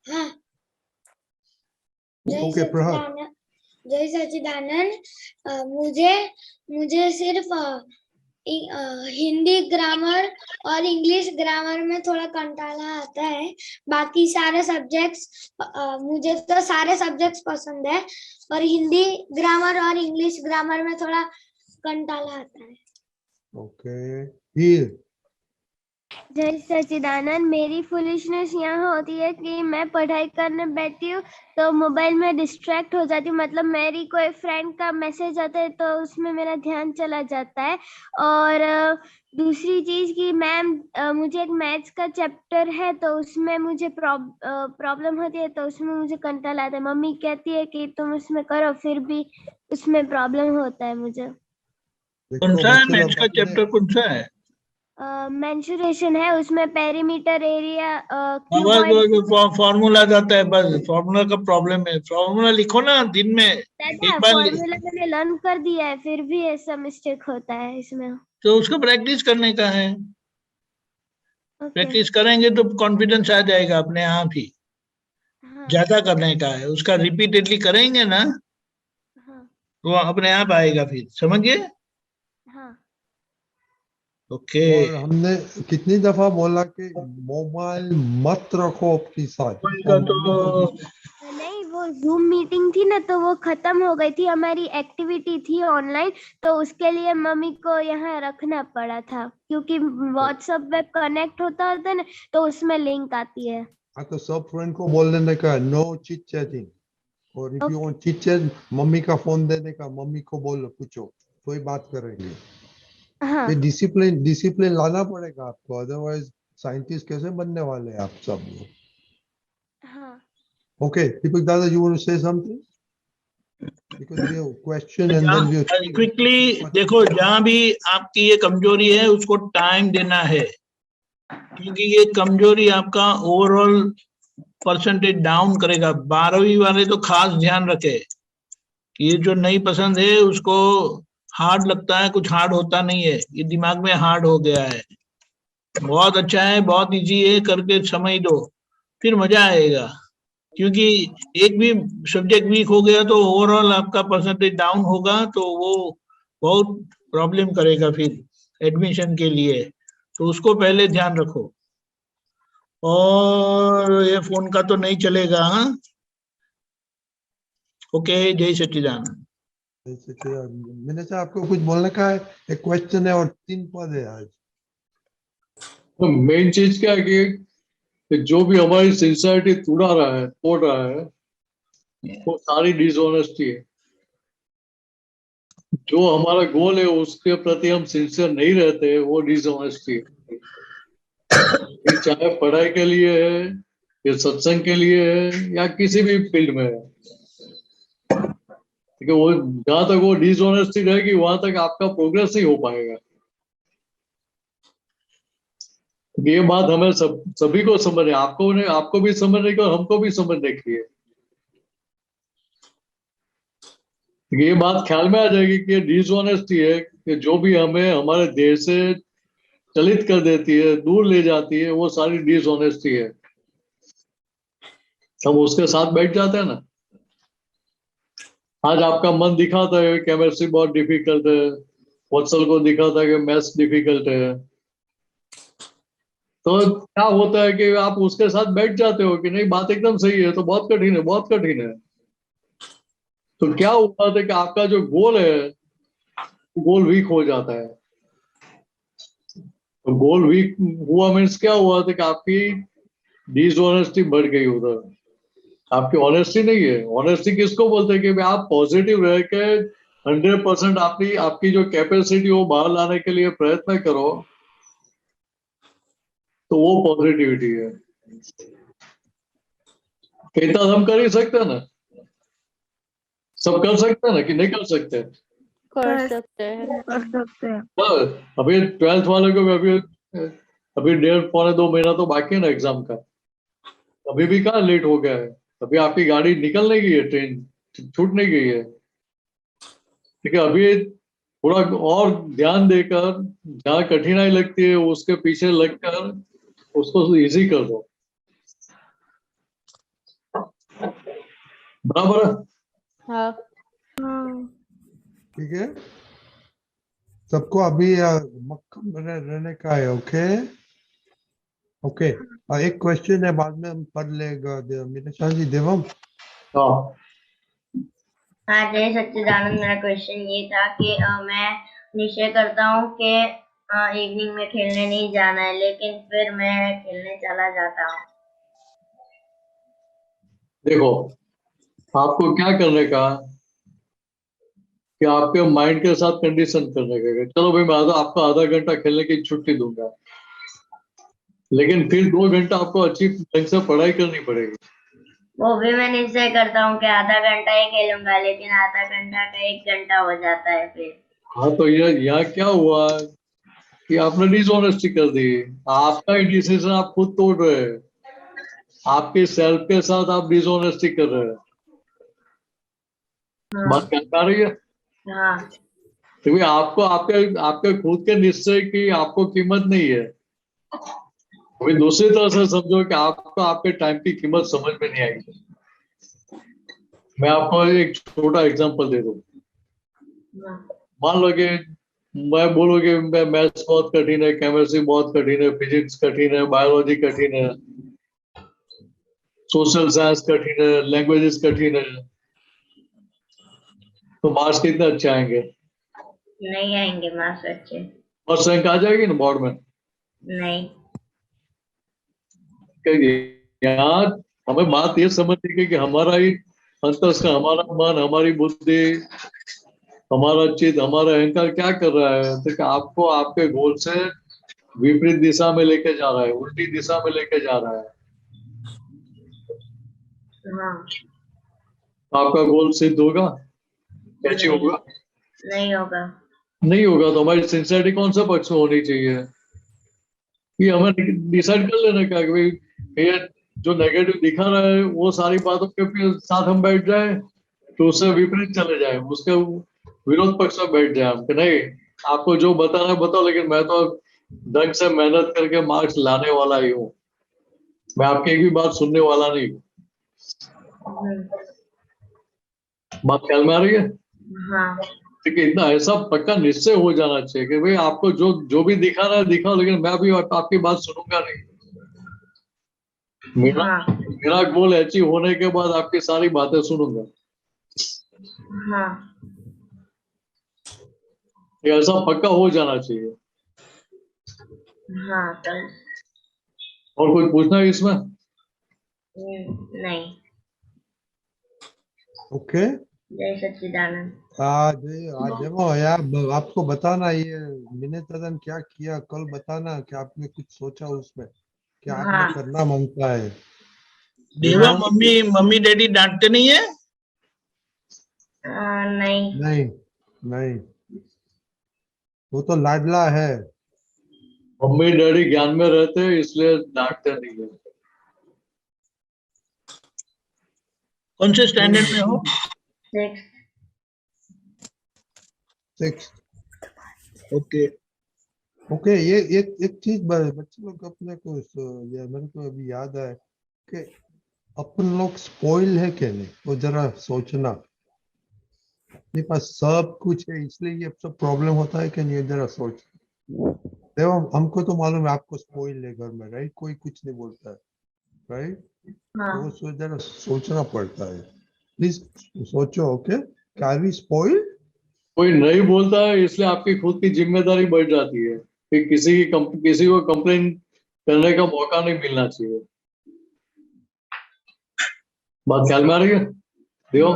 हाँ, Okay, Prahar. जय सच्चिदानंद। मुझे सिर्फ हिंदी ग्रामर और इंग्लिश ग्रामर में थोड़ा कंटाला आता है। बाकी सारे सब्जेक्ट्स मुझे तो सारे सब्जेक्ट्स पसंद है, और हिंदी ग्रामर और इंग्लिश ग्रामर में थोड़ा कंटाला आता है। Okay. Here. जय सच्चिदानंद। मेरी फुलिशनेस यहाँ होती है कि मैं पढ़ाई करने बैठती हूँ तो मोबाइल में डिस्ट्रैक्ट हो जाती हूँ। मतलब मेरी कोई फ्रेंड का मैसेज आता है तो उसमें मेरा ध्यान चला जाता है। और दूसरी चीज कि मैम मुझे एक मैथ्स का चैप्टर है तो उसमें मुझे प्रॉब्लम होती है, तो उसमें मुझे कंटाला आता है। मम्मी कहती है कि तुम उसमें करो, फिर भी उसमें प्रॉब्लम होता है मुझे। कौन सा है मैथ्स का चैप्टर, कौन सा है? मेंसुरेशन है, उसमें पेरीमीटर एरिया फॉर्मूला जाता है, बस फॉर्मूला का प्रॉब्लम है। फॉर्मूला लिखो ना दिन में एक बार। फॉर्मूला मैंने लर्न कर दिया है, फिर भी ऐसा मिस्टेक होता है इसमें। तो उसको प्रैक्टिस करने का है। ओके। प्रैक्टिस करेंगे तो कॉन्फिडेंस आ जाएगा अपने आप ही। हाँ, ज्यादा करने का है, उसका रिपीटेडली करेंगे ना हाँ, तो अपने आप आएगा फिर, समझिए। हाँ। ओके। और हमने कितनी दफा बोला कि मोबाइल मत रखो आपके साथ। तो नहीं, वो जूम मीटिंग थी ना तो वो खत्म हो गई थी, हमारी एक्टिविटी थी ऑनलाइन, तो उसके लिए मम्मी को यहाँ रखना पड़ा था, क्योंकि व्हाट्सएप पे कनेक्ट होता है ना तो उसमें लिंक आती है। हाँ, तो सब फ्रेंड को बोल देने का नो चिट चैटिंग, और if you want chit chat mummy का फोन देने का, मम्मी को बोलो, पूछो तो ही बात करेंगे। हाँ। ये डिसिप्लिन लाना पड़ेगा आपको, अदरवाइज साइंटिस्ट कैसे बनने वाले हैं आप सब लोग। हाँ। ओके दीपक दादा, you want to say something because we have question and then we quickly देखो, जहां भी आपकी ये कमजोरी है उसको टाइम देना है, क्योंकि ये कमजोरी आपका ओवरऑल परसेंटेज डाउन करेगा। 12वीं वाले तो खास ध्यान रखे, ये जो नहीं पसंद है उसको हार्ड लगता है, कुछ हार्ड होता नहीं है, ये दिमाग में हार्ड हो गया है। बहुत अच्छा है, बहुत इजी है, करके समझ दो, फिर मजा आएगा। क्योंकि एक भी सब्जेक्ट वीक हो गया तो ओवरऑल आपका परसेंटेज डाउन होगा, तो वो बहुत प्रॉब्लम करेगा फिर एडमिशन के लिए, तो उसको पहले ध्यान रखो। और ये फोन का तो नहीं चलेगा। हाँ, ओके। जय सच्चिदानंद। मैंने से आपको कुछ बोलने का है, एक क्वेश्चन है और 3 पद है आज। तो मेन चीज क्या है कि जो भी हमारी सिंसियरिटी तोड़ रहा है वो सारी डिसऑनेस्टी है। जो हमारा गोल है उसके प्रति हम सिंसियर नहीं रहते, वो डिसऑनेस्टी है। ये चाहे पढ़ाई के लिए है, या सत्संग के लिए है, या किसी भी फील्ड में है। ठीक है, वो जहां तक वो डिसऑनेस्टी रहेगी वहां तक आपका प्रोग्रेस नहीं हो पाएगा। ये बात हमें सभी को समझने, आपको भी समझने की और हमको भी समझने की है। ये बात ख्याल में आ जाएगी कि डिसऑनेस्टी है कि जो भी हमें हमारे देश से चलित कर देती है, दूर ले जाती है, वो सारी डिसऑनेस्टी है। हम उसके साथ बैठ जाते हैं ना। आज आपका मन दिखाता है केमिस्ट्री बहुत डिफिकल्ट है, वत्सल को दिखाता है कि मैथ्स डिफिकल्ट है, तो क्या होता है कि आप उसके साथ बैठ जाते हो कि नहीं बात एकदम सही है, तो बहुत कठिन है, बहुत कठिन है। तो क्या होता है कि आपका जो गोल है गोल वीक हो जाता है। तो गोल वीक हुआ मीन्स क्या हुआ था कि आपकी डिसऑनेस्टी बढ़ गई उधर। आपकी ऑनेस्टी नहीं है। ऑनेस्टी किसको बोलते हैं कि आप पॉजिटिव रह के 100% आपकी जो कैपेसिटी वो बाहर लाने के लिए प्रयत्न करो, तो वो पॉजिटिविटी है। इतना हम कर ही सकते हैं ना, सब कर सकते हैं ना कि नहीं कर सकते? कर सकते हैं। हाँ, अभी 12th वाले को भी अभी अभी 1.5-2 महीना तो बाकी है ना एग्जाम का। अभी भी कहाँ लेट हो गया है, अभी आपकी गाड़ी निकल नहीं गई है, ट्रेन छूट नहीं गई है। ठीक है, अभी थोड़ा और ध्यान देकर जहाँ कठिनाई लगती है उसके पीछे लगकर उसको इजी कर दो। बराबर है? हाँ। ठीक है, सबको अभी मक्खन बने रहने का है। ओके ओके, एक क्वेश्चन है, बाद में हम पढ़ लेगा। मीनाक्षी जी, देवम। हाँ हाँ, जय सच्चिदानंद। मेरा क्वेश्चन ये था कि मैं निश्चय करता हूँ कि इवनिंग में खेलने नहीं जाना है, लेकिन फिर मैं खेलने चला जाता हूँ। देखो, आपको क्या करने का कि आपके माइंड के साथ कंडीशन करने का, चलो भाई मैं आपको आधा घंटा खेलने की छुट्टी दूंगा, लेकिन फिर 2 घंटा आपको अच्छी ढंग से पढ़ाई करनी पड़ेगी। वो भी मैं निश्चय करता हूँ कि आधा घंटा ही खेलूंगा, लेकिन आधा घंटा का 1 घंटा हो जाता है फिर। हाँ, तो ये यहाँ क्या हुआ कि आपने डिसऑनेस्टी कर दी। आपका ही डिसीजन आप खुद तोड़ रहे हैं, आपके सेल्फ के साथ आप डिसऑनेस्टी कर रहे हैं। बात क्या आ रही है? हाँ। क्योंकि आपको आपके आपके खुद के निश्चय की आपको कीमत नहीं है। अभी दूसरी तरह से समझो कि आपको आपके टाइम की कीमत समझ में नहीं आएगी। मैं आपको एक छोटा एग्जांपल दे दूं। मान लो कि मैं बोलूँ कि मैथ्स बहुत कठिन है, केमिस्ट्री बहुत कठिन है, फिजिक्स कठिन है, बायोलॉजी कठिन है, सोशल साइंस कठिन है, लैंग्वेजेस कठिन है, तो मार्क्स कितने अच्छे आएंगे? नहीं आएंगे मार्क्स अच्छे। और रैंक आ जाएगी ना बोर्ड में? नहीं। यहाँ हमें बात ये समझनी है कि हमारा ही अंतस का, हमारा मन, हमारी बुद्धि, हमारा चित्त, हमारा अहंकार क्या कर रहा है, तो कि आपको आपके गोल से विपरीत दिशा में लेके जा रहा है, उल्टी दिशा में लेके जा रहा है। हाँ। तो आपका गोल सिद्ध होगा? कैसे होगा? नहीं होगा। नहीं होगा। तो हमारी सिंसियरिटी कौन सा पक्ष में होनी चाहिए कि हमें डिसाइड कर लेना क्या कि भाई ये जो नेगेटिव दिखा रहा है वो सारी बातों के साथ हम बैठ जाए, तो उससे विपरीत चले जाए, उसके विरोध पक्ष में बैठ जाए हम कि नहीं, आपको जो बताना है बताओ, लेकिन मैं तो ढंग से मेहनत करके मार्क्स लाने वाला ही हूँ, मैं आपकी एक भी बात सुनने वाला नहीं हूँ। बात ख्याल में आ रही है? हाँ। ठीक है, इतना ऐसा पक्का निश्चय हो जाना चाहिए कि भाई आपको जो जो भी दिखाना है दिखाओ, लेकिन मैं भी आपकी बात सुनूंगा नहीं। मेरा गोल अचीव होने के बाद आपकी सारी बातें सुनूंगा। हाँ। ये ऐसा पक्का हो जाना चाहिए। हाँ। तो और कुछ पूछना है इसमें? नहीं। ओके। जय सच्चिदानंद। आज देखो यार, आपको बताना ये मिनेतन क्या किया कल, बताना कि आपने कुछ सोचा उसमें, क्या आपने करना मांगता है। देवा, मम्मी डैडी डांटते नहीं है? नहीं। नहीं नहीं, वो तो लाडला है। मम्मी डैडी ज्ञान में रहते हैं इसलिए डांटते नहीं है। कौन से स्टैंडर्ड में हो? 6th। ओके ओके, ये एक चीज बच्चे लोग अपने को ये मेरे को अभी याद है कि अपन लोग स्पॉइल है क्या नहीं, वो जरा सोचना। अपने पास सब कुछ है इसलिए ये सब प्रॉब्लम होता है कि नहीं, जरा सोच। देखो हमको तो मालूम है आपको स्पॉइल है घर में, राइट? कोई कुछ नहीं बोलता है, राइट? तो वो जरा सोचना पड़ता है। प्लीज सोचो। Okay, can we spoil? कोई नहीं बोलता है इसलिए आपकी खुद की जिम्मेदारी बढ़ जाती है कि किसी को कंप्लेन करने का मौका नहीं मिलना चाहिए। बात ख्याल में आ रही है? देखो,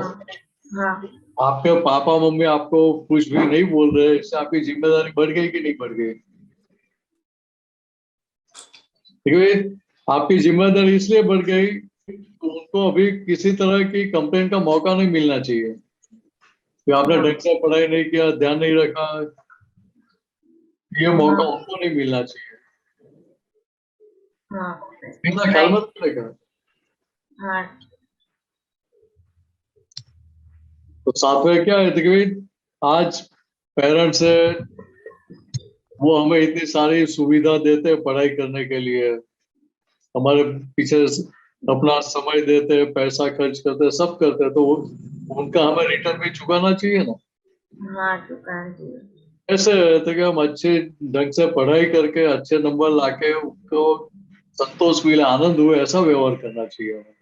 आपके पापा मम्मी आपको कुछ भी नहीं बोल रहे, इससे आपकी जिम्मेदारी बढ़ गई कि नहीं बढ़ गई? ठीक है, आपकी जिम्मेदारी इसलिए बढ़ गई उनको अभी किसी तरह की कंप्लेंट का मौका नहीं मिलना चाहिए कि आपने ढंग से पढ़ाई नहीं किया, ध्यान नहीं रखा, ये मौका उनको नहीं मिलना चाहिए। इतना ख्याल मत रखेगा। तो साथ में क्या है कि भाई आज पेरेंट्स है, वो हमें इतनी सारी सुविधा देते हैं पढ़ाई करने के लिए, हमारे पीछे अपना समय देते हैं, पैसा खर्च करते हैं, सब करते हैं, तो उनका हमें रिटर्न भी चुकाना चाहिए ना। ऐसे तो कि हम अच्छे ढंग से पढ़ाई करके अच्छे नंबर लाके उनको संतोष मिले, आनंद हुए, ऐसा व्यवहार करना चाहिए हमें।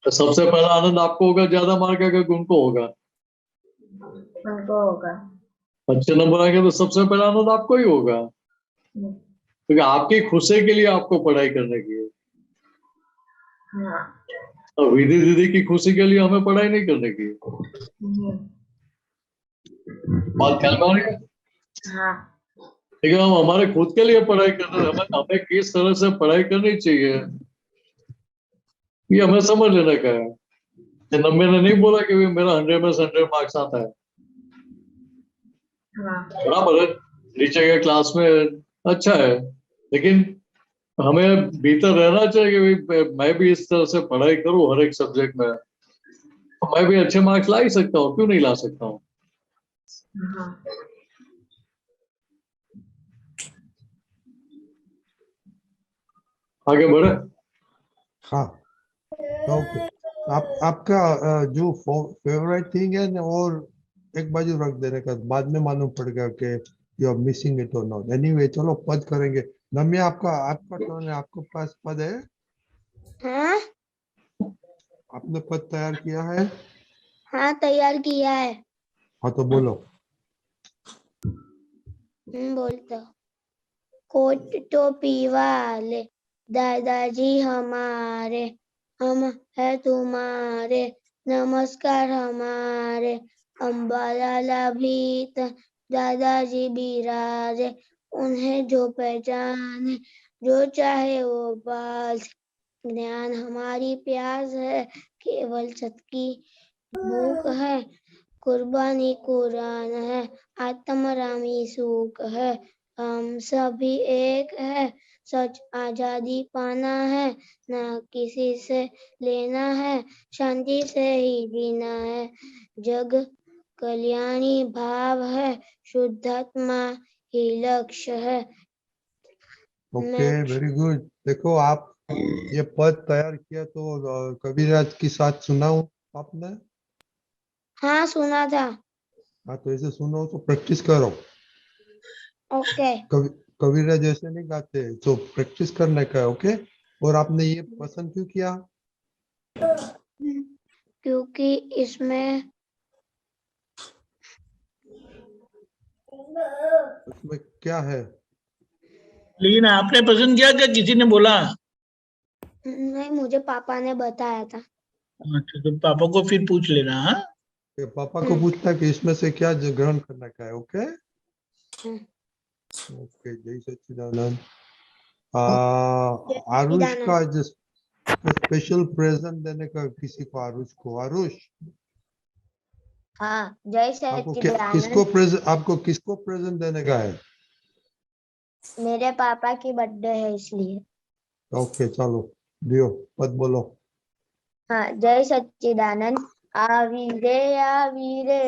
तो सबसे पहला आनंद आपको होगा, ज्यादा मार्क आएगा उनको होगा, अच्छे नंबर आएंगे तो सबसे पहला आनंद आपको ही होगा, क्योंकि आपकी खुशी के लिए आपको पढ़ाई करने की है। और विधि दीदी की खुशी के लिए हमें पढ़ाई नहीं करने की है। बात ख्याल में आ रही है? ठीक है, हम हमारे खुद के लिए पढ़ाई करते हैं, हमें किस तरह से पढ़ाई करनी चाहिए ये हमें समझ लेने का है। मैंने नहीं बोला कि मेरा 100 में 100 मार्क्स आता है, बराबर है, नीचे के क्लास में अच्छा है, लेकिन हमें भीतर रहना चाहिए कि मैं भी इस तरह से पढ़ाई करूं हर एक सब्जेक्ट में, तो मैं भी अच्छे मार्क्स ला ही सकता हूँ, क्यों नहीं ला सकता हूँ। आगे बढ़े। हाँ, ओके। आपका जो फेवरेट थिंग है ना, और एक बाजू रख देने का, बाद में मालूम पड़ेगा कि यू आर मिसिंग इट और नॉट। एनीवे, चलो पद करेंगे। नम्या, आपका आपका टर्न है, आपके पास पद है? हाँ आपने पद तैयार किया है? हाँ तैयार किया है। हाँ तो बोलो। बोलता हूँ। कोट टोपी वाले दादाजी हमारे, हम है तुम्हारे, नमस्कार हमारे, अम्बाला भीत दादाजी बिराजे, उन्हें जो पहचाने जो चाहे वो पाल, ज्ञान हमारी प्यास है, केवल सत की भूख है, कुर्बानी कुरान है, आत्मरामी सूख है, हम सभी एक है, सच आजादी पाना है, ना किसी से लेना है, शांति से ही जीना है, जग कल्याणी भाव है, शुद्धात्मा ही लक्ष्य है। Okay, very good. देखो, आप ये पद तैयार किया तो कबीरदास की साथ सुनाओ आपने? हाँ सुना था। हाँ, तो ऐसे सुनो तो प्रैक्टिस करो। ओके। कबीरदास जैसे नहीं गाते, तो प्रैक्टिस करने का है। ओके। और आपने ये पसंद क्यों किया? क्योंकि इसमें क्या है? लेकिन आपने पसंद किया क्या किसी ने बोला? नहीं, मुझे पापा ने बताया था। अच्छा, तो पापा को फिर पूछ लेना। हाँ, पापा को पूछता कि इसमें से क्या ग्रहण करना का है। Okay okay. जय सच्चिदानंद। आरुष का स्पेशल प्रेजेंट देने का किसी को, आरुष को। आरुष, हाँ जय सच्चिदानंद। आपको किसको प्रेजेंट देने का है? मेरे पापा की बर्थडे है इसलिए। ओके, चलो दियो, पद बोलो। हाँ जय सच्चिदानंद। आवीरे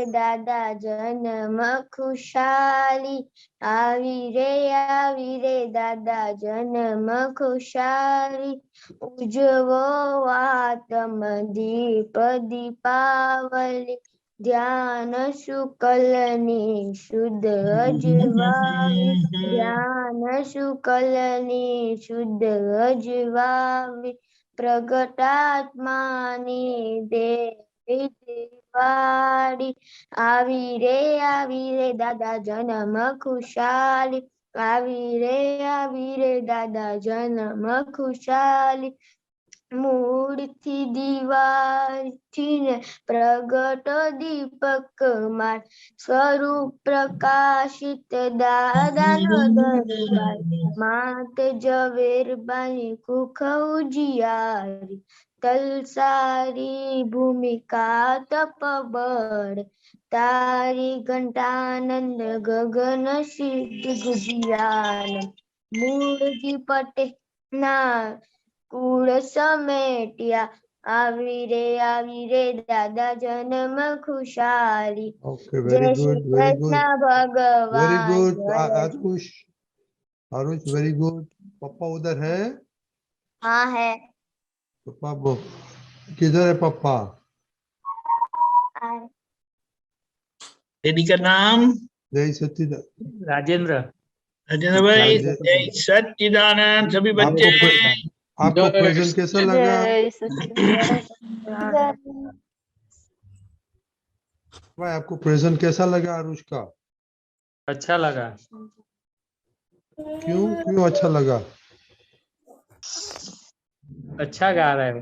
दादा जन्म खुशाली, आवीरे दादा जन्म खुशाली, उजवो आत्म दीप दीपावली, ध्यान शुक्लनी शुद्ध अजवावी, ध्यान शुक्लनी शुद्ध अजवावी, प्रगटात्मानी देवी दिवाળી, આવી રે દાદા જન્મ ખુશાલી, આવી રે દાદા જન્મ ખુશાલી, મૂળથી દીવાથી ને પ્રગટ દીપક માર સ્વરૂપ પ્રકાશિત દાદાનો દરબાર માત ઝવેરબાની કુખ ઉજિયારી તલસારી ભૂમિકા તપબળ તારી ઘંટાનંદ ગગન સિદ્ધ ગુજિયાન મૂળજી પટેલ ના કુળ સમેટ્યા આવી રે દાદા જન્મ ખુશાલી Okay, જય very Shri good, very good, Krishna very ભગવાન good. જય आरुष, आरुष, very good. पापा उधर है? हाँ है पापा किधर है पापा? दीदी का नाम जय सच्चिदानंद। राजेंद्र। राजेंद्र भाई, राजेंद्र। जय सच्चिदानंद सभी बच्चे। आपको प्रेजेंट कैसा लगा? जय सच्चिदानंद भाई आपको प्रेजेंट कैसा लगा आरुष का? अच्छा लगा। क्यों अच्छा लगा? अच्छा गा रहा है।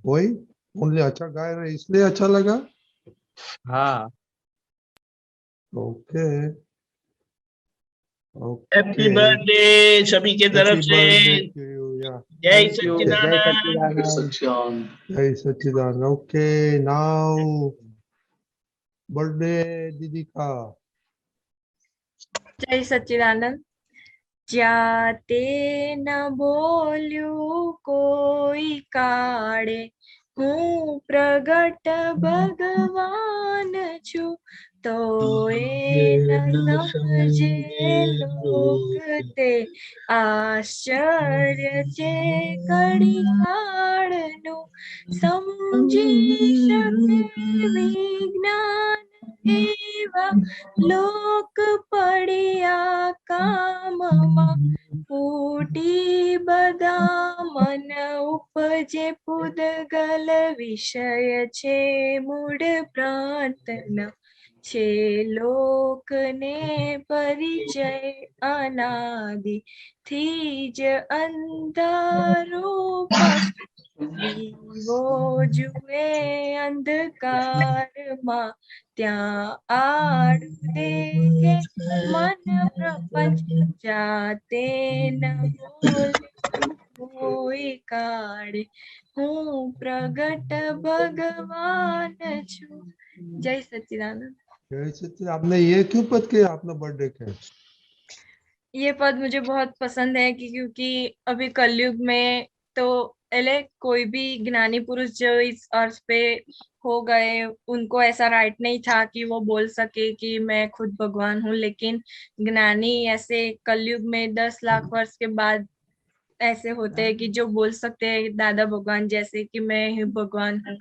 वही ओनली अच्छा गा रहे इसलिए अच्छा लगा? हाँ। ओके हैप्पी बर्थडे सभी के तरफ से। जय सच्चिदानंद। जय सच्चिदानंद। ओके नाउ बर्थडे दीदी का। जय सच्चिदानंद। जाते न बोल्યું કોઈ કાળે હું પ્રગટ ભગવાન છું તોય ન સમજે લોક તે આશ્ચર્ય છે ઘડીકાળનું સમજી શકે વિજ્ઞાન એવા લોક પડ્યા કામમાં ફૂટી બધા મન ઉપજે પૂદગલ વિષય છે મૂળ પ્રાર્થના છે લોકને પરિચય અનાદિ થી જ અંધારો દીવો જુએ અંધકારમાં ત્યાં આડું દેખે મન પ્રપંચ જાતે ન બોલ્યું કોઈ કાળે હું પ્રગટ ભગવાન છું। जय सच्चिदानंद। जय सच्चिदानंद। आपने ये क्यों पद किया अपना बर्थडे के? ये पद मुझे बहुत पसंद है क्योंकि अभी कलयुग में तो कोई भी ज्ञानी पुरुष जो इस अर्थ पे हो गए उनको ऐसा राइट नहीं था कि वो बोल सके कि मैं खुद भगवान हूँ, लेकिन ज्ञानी ऐसे कलयुग में 10 लाख वर्ष के बाद ऐसे होते हैं कि जो बोल सकते हैं दादा भगवान जैसे कि मैं ही भगवान हूँ।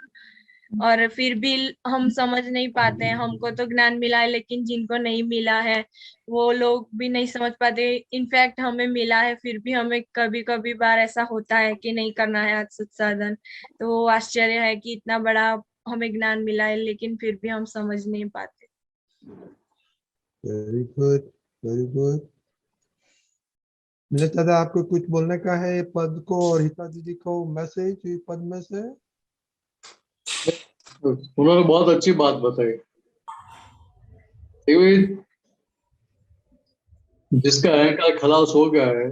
और फिर भी हम समझ नहीं पाते हैं। हमको तो ज्ञान मिला है लेकिन जिनको नहीं मिला है वो लोग भी नहीं समझ पाते। इनफैक्ट हमें मिला है फिर भी हमें कभी कभी बार ऐसा होता है कि नहीं करना है आज साधन। तो वो आश्चर्य है कि इतना बड़ा हमें ज्ञान मिला है लेकिन फिर भी हम समझ नहीं पाते। Very good, very good. दादा आपको कुछ बोलने का है पद को और हिता दीदी को मैसेज पद में से? उन्होंने बहुत अच्छी बात बताई। जिसका अहंकार खलास हो गया है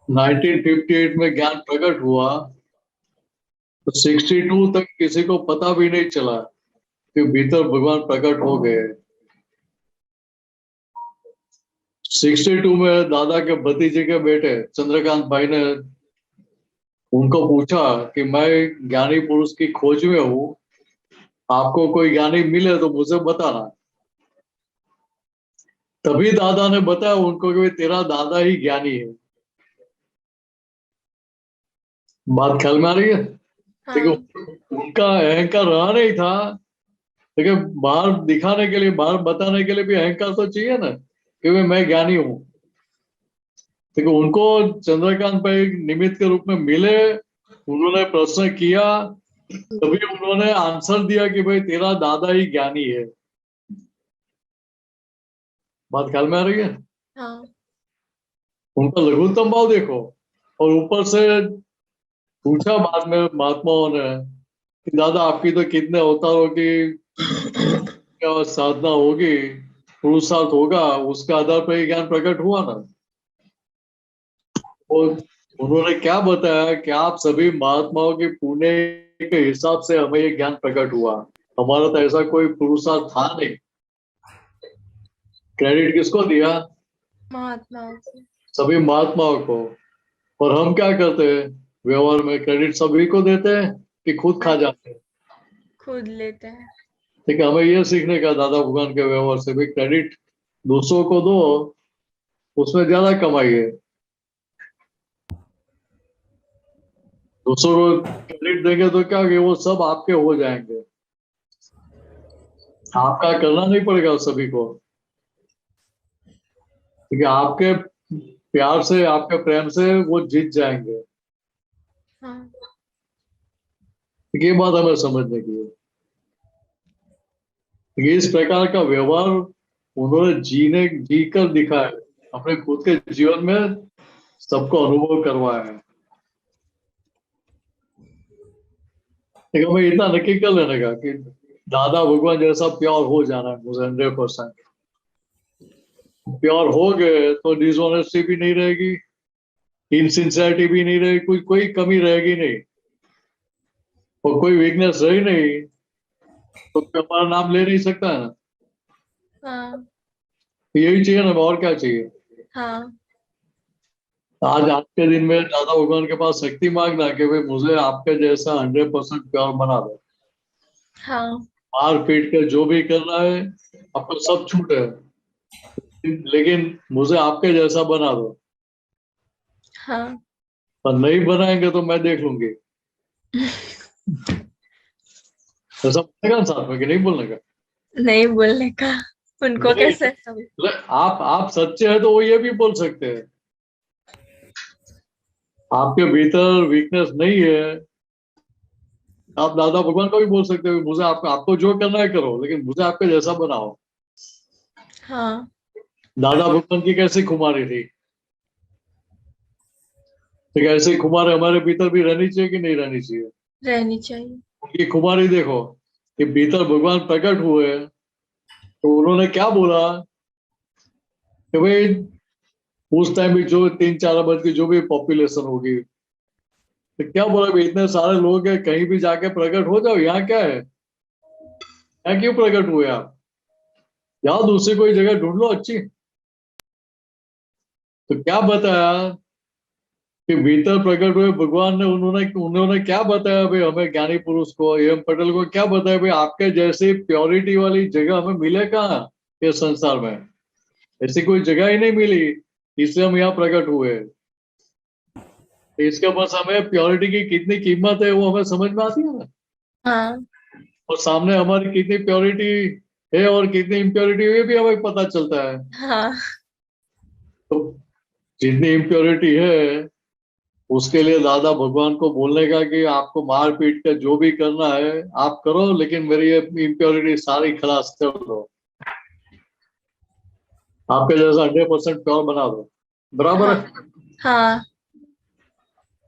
1958 में ज्ञान प्रकट हुआ तो 62 तक किसी को पता भी नहीं चला कि भीतर भगवान प्रकट हो गए। 62 में दादा के भतीजे के बेटे चंद्रकांत भाई ने उनको पूछा कि मैं ज्ञानी पुरुष की खोज में हूं, आपको कोई ज्ञानी मिले तो मुझे बताना। तभी दादा ने बताया उनको कि तेरा दादा ही ज्ञानी है। बात ख्याल में आ रही है? देखो उनका अहंकार रहा नहीं था, लेकिन बाहर दिखाने के लिए, बाहर बताने के लिए भी अहंकार तो चाहिए ना कि मैं ज्ञानी हूं। देखो उनको चंद्रकांत भाई निमित्त के रूप में मिले, उन्होंने प्रश्न किया, तभी उन्होंने आंसर दिया कि भाई तेरा दादा ही ज्ञानी है। बात ख्याल में आ रही है? हाँ। उनका लघुत्तम भाव देखो। और ऊपर से पूछा बाद में महात्माओं ने कि दादा आपकी तो कितने अवतारों की क्या साधना होगी, पुरुषार्थ होगा, उसके आधार पर ये ज्ञान प्रकट हुआ ना। और उन्होंने क्या बताया कि आप सभी महात्माओं के पुण्य के हिसाब से हमें ये ज्ञान प्रकट हुआ, हमारा तो ऐसा कोई पुरुषार्थ था नहीं। क्रेडिट किसको दिया? महात्माओं को। सभी महात्माओं को। और हम क्या करते हैं व्यवहार में, क्रेडिट सभी को देते हैं कि खुद खा जाते हैं? खुद लेते हैं। ठीक है, हमें ये सीखने का दादा भगवान के व्यवहार से भी, क्रेडिट दूसरों को दो, उसमें ज्यादा कमाई है। दूसरों को क्रेडिट देंगे तो क्या होगा, वो सब आपके हो जाएंगे, आपका करना नहीं पड़ेगा सभी को। ठीक है, आपके प्यार से, आपके प्रेम से वो जीत जाएंगे। हाँ। ये बात हमें समझने की है। ये इस प्रकार का व्यवहार उन्होंने जी कर दिखाया, अपने खुद के जीवन में सबको अनुभव करवाया है। लेकिन हमें इतना नक्की कर लेने का कि दादा भगवान जैसा प्योर हो जाना है मुझे 100%। प्योर हो गए तो डिसऑनेस्टी भी नहीं रहेगी, इनसिंसियरिटी भी नहीं रहेगी, कोई कमी रहेगी नहीं, और कोई वीकनेस रही नहीं तो हमारा नाम ले नहीं सकता है ना। हाँ। यही चाहिए ना, और क्या चाहिए? हाँ। आज के दिन में दादा भगवान के पास शक्ति मांगना कि भाई मुझे आपके जैसा 100% प्योर बना दो। हाँ। मार पीट के जो भी करना है आपको सब छूट है, लेकिन मुझे आपके जैसा बना दो। हाँ। और नहीं बनाएंगे तो मैं देख लूंगी। ऐसा बोलेगा ना साथ में कि नहीं बोलने का? नहीं बोलने का, उनको नहीं, कैसे आप सच्चे हैं तो वो ये भी बोल सकते हैं, आपके भीतर वीकनेस नहीं है, आप दादा भगवान को भी बोल सकते हो मुझे आपको जो करना है करो, लेकिन मुझे आपके जैसा बनाओ। हाँ। दादा भगवान की कैसी खुमारी थी, ठीक है, ऐसी खुमारी हमारे भीतर भी रहनी चाहिए कि नहीं रहनी चाहिए? रहनी चाहिए। उनकी खुमारी देखो कि भीतर भगवान प्रकट हुए तो उन्होंने क्या बोला कि भाई उस टाइम भी जो 3-4 अरब की जो भी पॉपुलेशन होगी, तो क्या बोला भाई इतने सारे लोग हैं, कहीं भी जाके प्रकट हो जाओ, यहाँ क्या है, यहाँ क्यों प्रकट हुए आप, यहाँ दूसरी कोई जगह ढूंढ लो अच्छी। तो क्या बताया कि भीतर प्रकट हुए भगवान ने, उन्होंने क्या बताया भाई हमें, ज्ञानी पुरुष को, एम पटेल को क्या बताया भाई आपके जैसी प्योरिटी वाली जगह हमें मिले कहाँ ये संसार में, ऐसी कोई जगह ही नहीं मिली, इसलिए हम यहाँ प्रकट हुए। इसके बस हमें प्योरिटी की कितनी कीमत है वो हमें समझ में आती है ना। हाँ। और सामने हमारी कितनी प्योरिटी है और कितनी इम्प्योरिटी है भी हमें पता चलता है। हाँ। तो जितनी इम्प्योरिटी है उसके लिए दादा भगवान को बोलने का कि आपको मार पीट कर जो भी करना है आप करो, लेकिन मेरी ये इम्प्योरिटी सारी खलास कर दो, आपके जैसा 100% प्योर बना दो। बराबर है? हाँ।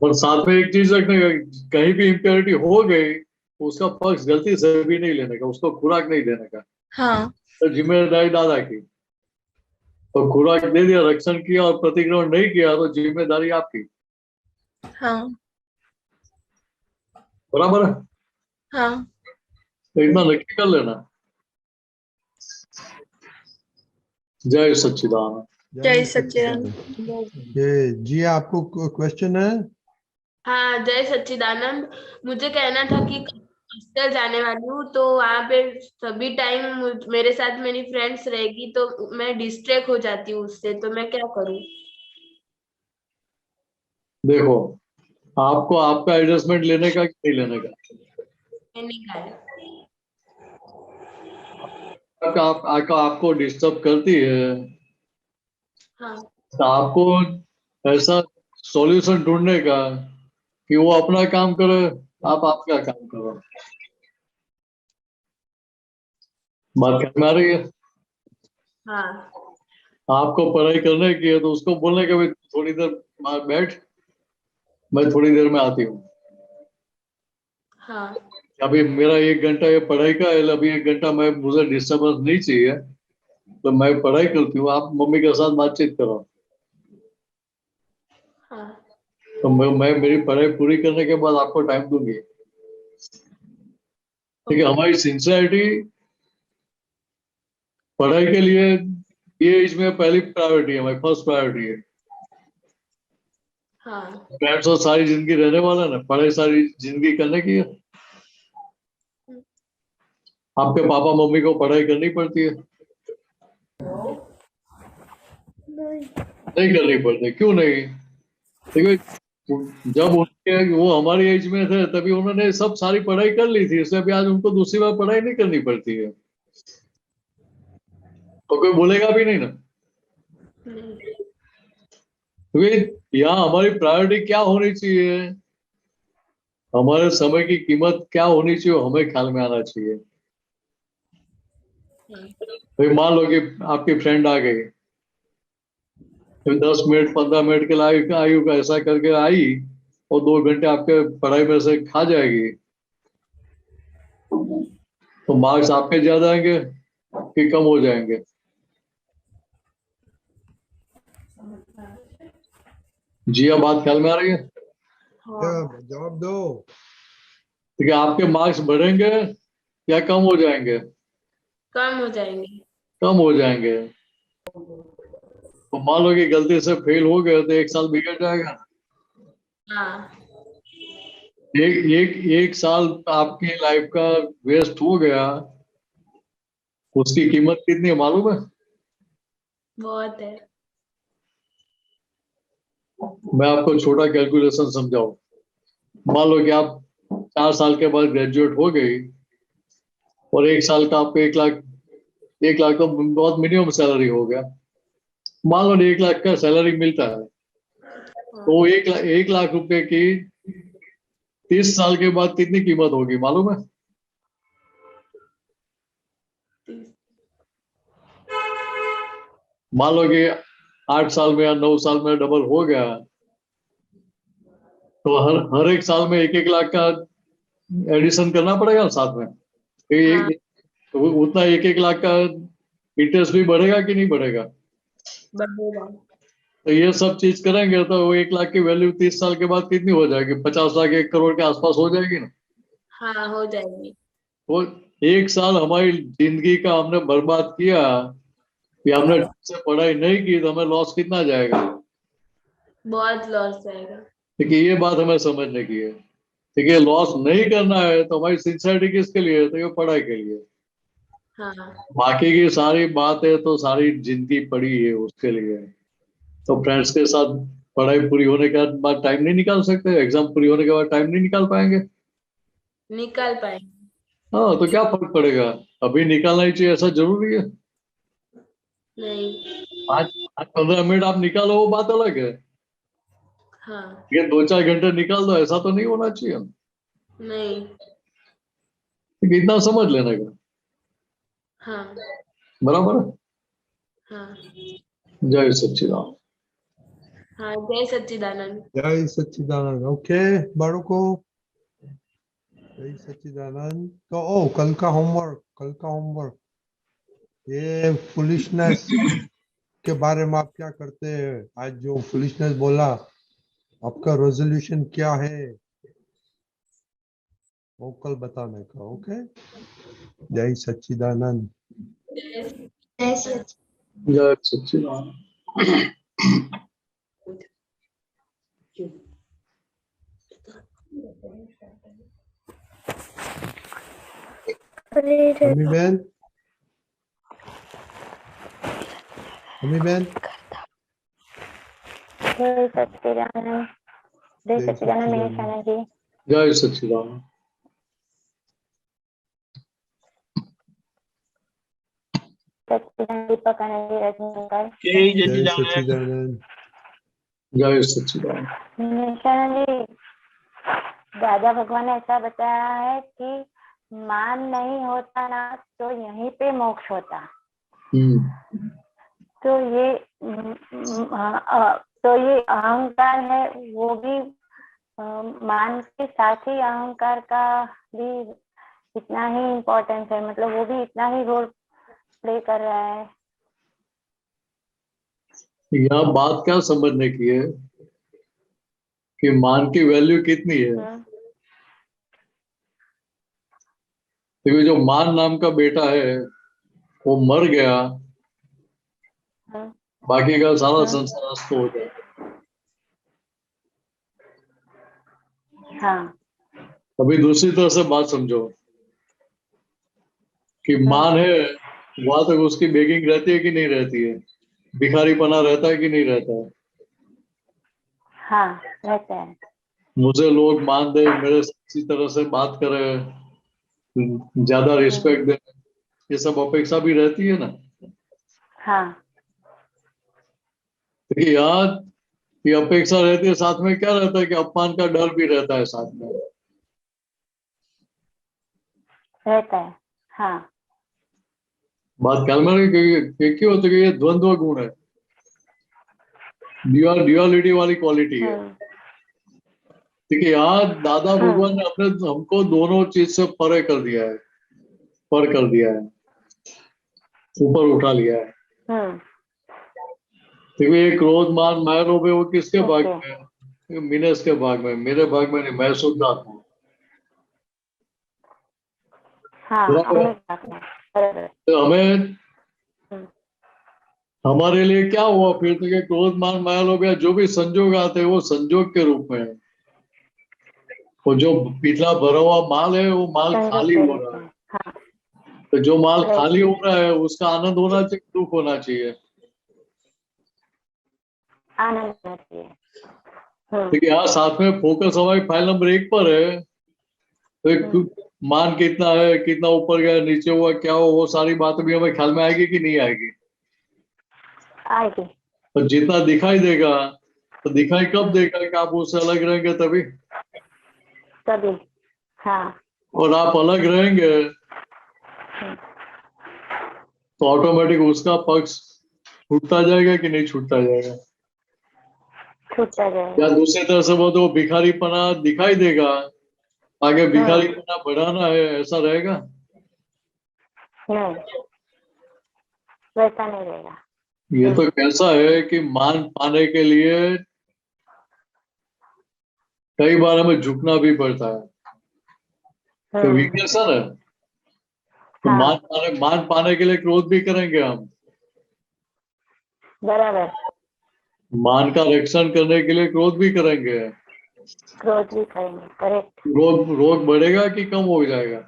और साथ में एक चीज रखने का, कहीं भी इम्प्योरिटी हो गई तो उसका पक्ष गलती से भी नहीं लेने का, उसको खुराक नहीं देने का। हाँ। तो जिम्मेदारी दादा की, तो खुराक दे दिया, रक्षण किया और प्रतिक्रमण नहीं किया तो जिम्मेदारी आपकी। हाँ। बराबर है? हाँ। तो इतना नक्की कर लेना। जय सच्चिदानंद। जय सच्चिदानंद। जी आपको क्वेश्चन है? हाँ, जय सच्चिदानंद। मुझे कहना था कि हॉस्टल जाने वाली हूँ तो वहाँ पे सभी टाइम मेरे साथ मेरी फ्रेंड्स रहेगी तो मैं डिस्ट्रैक्ट हो जाती हूँ उससे, तो मैं क्या करूँ? देखो आपको आपका एडजस्टमेंट लेने का कि नहीं लेने का? नहीं खाया। आपको डिस्टर्ब करती है हाँ। तो आपको ऐसा सॉल्यूशन ढूंढने का कि वो अपना काम करे, आप आपका काम करो। बात समझ में आ रही है? हाँ। आपको पढ़ाई करने की है तो उसको बोलने के भाई थोड़ी देर वहाँ बैठ, मैं थोड़ी देर में आती हूँ। हाँ अभी मेरा 1 घंटा ये पढ़ाई का है, अभी 1 घंटा मैं मुझे डिस्टर्बेंस नहीं चाहिए, तो मैं पढ़ाई करती हूँ, आप मम्मी के साथ बातचीत करो। हाँ तो मैं मेरी पढ़ाई पूरी करने के बाद आपको टाइम दूंगी। ठीक है, हमारी सिंसियरिटी पढ़ाई के लिए ये इसमें पहली प्रायोरिटी है, हमारी फर्स्ट प्रायोरिटी है। हाँ फ्रेंड्स तो सारी जिंदगी रहने वाला है ना, पढ़ाई सारी जिंदगी करने की है। आपके पापा मम्मी को पढ़ाई करनी पड़ती है? नहीं करनी पड़ती, क्यों नहीं? देखो जब उनके वो हमारी एज में थे तभी उन्होंने सब सारी पढ़ाई कर ली थी, इसलिए अभी आज उनको दूसरी बार पढ़ाई नहीं करनी पड़ती है, तो कोई बोलेगा भी नहीं ना। क्योंकि यहाँ हमारी प्रायोरिटी क्या होनी चाहिए, हमारे समय की कीमत क्या होनी चाहिए, हमें ख्याल में आना चाहिए। भाई मान लो कि आपकी फ्रेंड आ गई, तो 10 मिनट 15 मिनट के लिए आई का ऐसा करके आई और 2 घंटे आपके पढ़ाई में से खा जाएगी, तो मार्क्स आपके ज्यादा आएंगे कि कम हो जाएंगे? जी अब बात ख्याल में आ रही है? जवाब दो। ठीक है, आपके मार्क्स बढ़ेंगे या कम हो जाएंगे? कम हो जाएंगे। कम हो जाएंगे। तो मान लो कि गलती से फेल हो गए तो 1 साल बिगड़ जाएगा। हाँ एक साल आपकी लाइफ का वेस्ट हो गया, उसकी कीमत कितनी है मालूम है? बहुत है। मैं आपको छोटा कैलकुलेशन समझाऊं। मान लो कि आप 4 साल के बाद ग्रेजुएट हो गई और 1 साल का आपको 1 लाख, 1 लाख तो बहुत मिनिमम सैलरी हो गया। मान लो 1 लाख का सैलरी मिलता है, तो 1 लाख रुपए की 30 साल के बाद कितनी कीमत होगी मालूम है? मान लो कि 8 साल में या 9 साल में डबल हो गया, तो हर एक साल में 1-1 लाख का एडिशन करना पड़ेगा साथ में। तो उतना 1-1 लाख का इंटरेस्ट भी बढ़ेगा कि नहीं बढ़ेगा? बढ़ेगा। तो ये सब चीज करेंगे तो वो 1 लाख की वैल्यू 30 साल के बाद कितनी हो जाएगी? 50 लाख 1 करोड़ के आसपास हो जाएगी ना। हाँ हो जाएगी। तो 1 साल हमारी जिंदगी का हमने बर्बाद किया कि हमने ठीक से पढ़ाई नहीं की, तो हमें लॉस कितना जाएगा? बहुत लॉस जाएगा। देखिए ये बात हमें समझने की है। ठीक है, लॉस नहीं करना है तो हमारी सिंसियरिटी किसके लिए है? तो ये पढ़ाई के लिए। हाँ बाकी की सारी बात है तो सारी जिंदगी पड़ी है उसके लिए। तो फ्रेंड्स के साथ पढ़ाई पूरी होने के बाद टाइम नहीं निकाल सकते? एग्जाम पूरी होने के बाद टाइम नहीं निकाल पाएंगे? निकाल पाएंगे। हाँ, तो क्या फर्क पड़ेगा? अभी निकालना ही चाहिए ऐसा जरूरी है? नहीं। आज आज 15 मिनट आप निकालो वो बात अलग है, हाँ ये 2-4 घंटे निकाल दो ऐसा तो नहीं होना चाहिए। नहीं। इतना समझ लेने का, हाँ बराबर है? हाँ जय सच्चिदानंद। हाँ जय सच्चिदानंद। जय सच्चिदानंद। ओके बाળકો, जय सच्चिदानंद। तो कल का होमवर्क, ये फुलिशनेस के बारे में आप क्या करते हैं? आज जो फुलिशनेस बोला, आपका रेजोल्यूशन क्या है वो कल बताने का। ओके, जय सच्चिदानंद। जय सच्चिदानंद। अम्मी बहन, जय सच्चिदानंद। जय सच्चिदानंद निशाना जी। जय सच्चिदानंद। सच्चिदानंद दीपक आनंद जी रजनीकांत। जय सच्चिदानंद। जय सच्चिदानंद। निशाना जी, दादा भगवान ने ऐसा बताया है कि मान नहीं होता ना तो यहीं पे मोक्ष होता। तो ये तो ये अहंकार है, वो भी मान के साथ ही अहंकार का भी इतना ही इम्पोर्टेंस है, मतलब वो भी इतना ही रोल प्ले कर रहा है। यहाँ बात क्या समझने की है कि मान की वैल्यू कितनी है। क्योंकि जो मान नाम का बेटा है वो मर गया, बाकी का सारा संसार अस्त हो गया। हाँ। अभी दूसरी तरह से बात समझो कि मान है, वहां तक उसकी बेगिंग रहती है कि नहीं रहती है, भिखारीपना रहता है कि नहीं रहता है। हाँ, रहता है। मुझे लोग मान दे, मेरे से इसी तरह से बात करे, ज्यादा रिस्पेक्ट दे, ये सब अपेक्षा भी रहती है ना। हाँ। देखिए यहाँ ये अपेक्षा रहती है, साथ में क्या रहता है कि अपमान का डर भी रहता है साथ में। रहता है। हाँ। बात ख्याल में रखिए, क्यों होता है कि ये द्वंद्व गुण है, ड्यूअलिटी वाली क्वालिटी है। देखिए यहाँ दादा भगवान ने अपने हमको दोनों चीज से परे कर दिया है, पर कर दिया है, ऊपर उठा लिया है। देखिए ये क्रोध मान माया लोभ है, वो किसके भाग में है? मिनेस के भाग में, मेरे भाग में नहीं, मैं शुद्ध आत्मा हूं। तो हमें हमारे लिए क्या हुआ फिर? तो ये क्रोध मान माया लोभ या जो भी संजोग आते हैं वो संजोग के रूप में है। वो जो पिछला भरा हुआ माल है वो माल खाली हो रहा है। तो जो माल खाली हो रहा है उसका आनंद होना चाहिए, दुख होना चाहिए? आनंद होना चाहिए। देखिए यहाँ साथ में फोकस हमारी फाइल नंबर 1 पर है। तो मान कितना है, कितना ऊपर गया, नीचे हुआ, क्या हुआ, वो सारी बातें भी हमें ख्याल में आएगी कि नहीं आएगी? आएगी। तो जितना दिखाई देगा, तो दिखाई कब देगा कि आप उससे अलग रहेंगे तभी। हाँ। और आप अलग रहेंगे तो ऑटोमेटिक उसका पक्ष छूटता जाएगा कि नहीं छूटता जाएगा? छूटता जाएगा। या दूसरी तरह से वो तो भिखारीपना दिखाई देगा, आगे भिखारीपना बढ़ाना है, ऐसा रहेगा? नहीं, वैसा नहीं रहेगा। ये तो कैसा है कि मान पाने के लिए कई बार हमें झुकना भी पड़ता है। तो वीकनेस है ना, तो मान पाने के लिए क्रोध भी करेंगे हम। बराबर। मान का रक्षण करने के लिए क्रोध भी करेंगे। क्रोध भी करेंगे, करेक्ट। रोग बढ़ेगा कि कम हो जाएगा?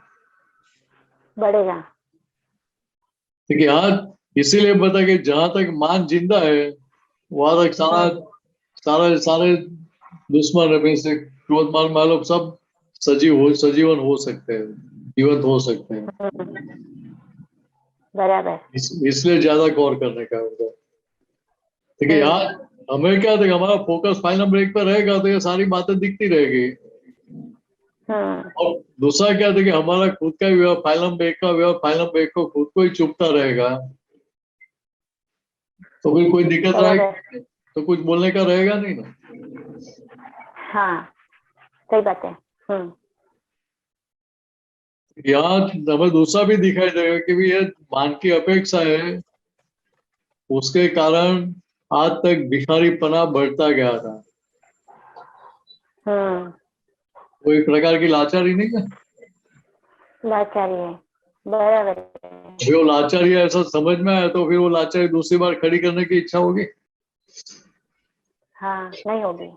बढ़ेगा। देखिए यहाँ इसीलिए बता कि जहां तक मान जिंदा है वहां तक सारे दुश्मन है, से क्रोध मान मालूम सब सजीवन हो सकते हैं, जीवंत हो सकते हैं। बराबर। इसलिए ज्यादा गौर करने का होगा। ठीक है, यहाँ हमें क्या देगा, हमारा फोकस फाइल नंबर 1 पर रहेगा तो ये सारी बातें दिखती रहेगी। और दूसरा क्या देखिए, हमारा खुद का व्यवहार फाइल नंबर 1 का व्यवहार फाइल नंबर 1 को खुद को ही चुपता रहेगा, तो फिर कोई दिक्कत आएगी तो कुछ बोलने का रहेगा नहीं ना। हाँ, सही बात है। यहाँ हमें दूसरा भी दिखाई देगा कि भी ये मान की अपेक्षा है, उसके कारण आज तक भिखारीपना बढ़ता गया था। कोई प्रकार की लाचारी नहीं है? लाचारी है, बराबर। जो लाचारी है ऐसा समझ में आया तो फिर वो लाचारी दूसरी बार खड़ी करने की इच्छा होगी? हाँ, नहीं होगी।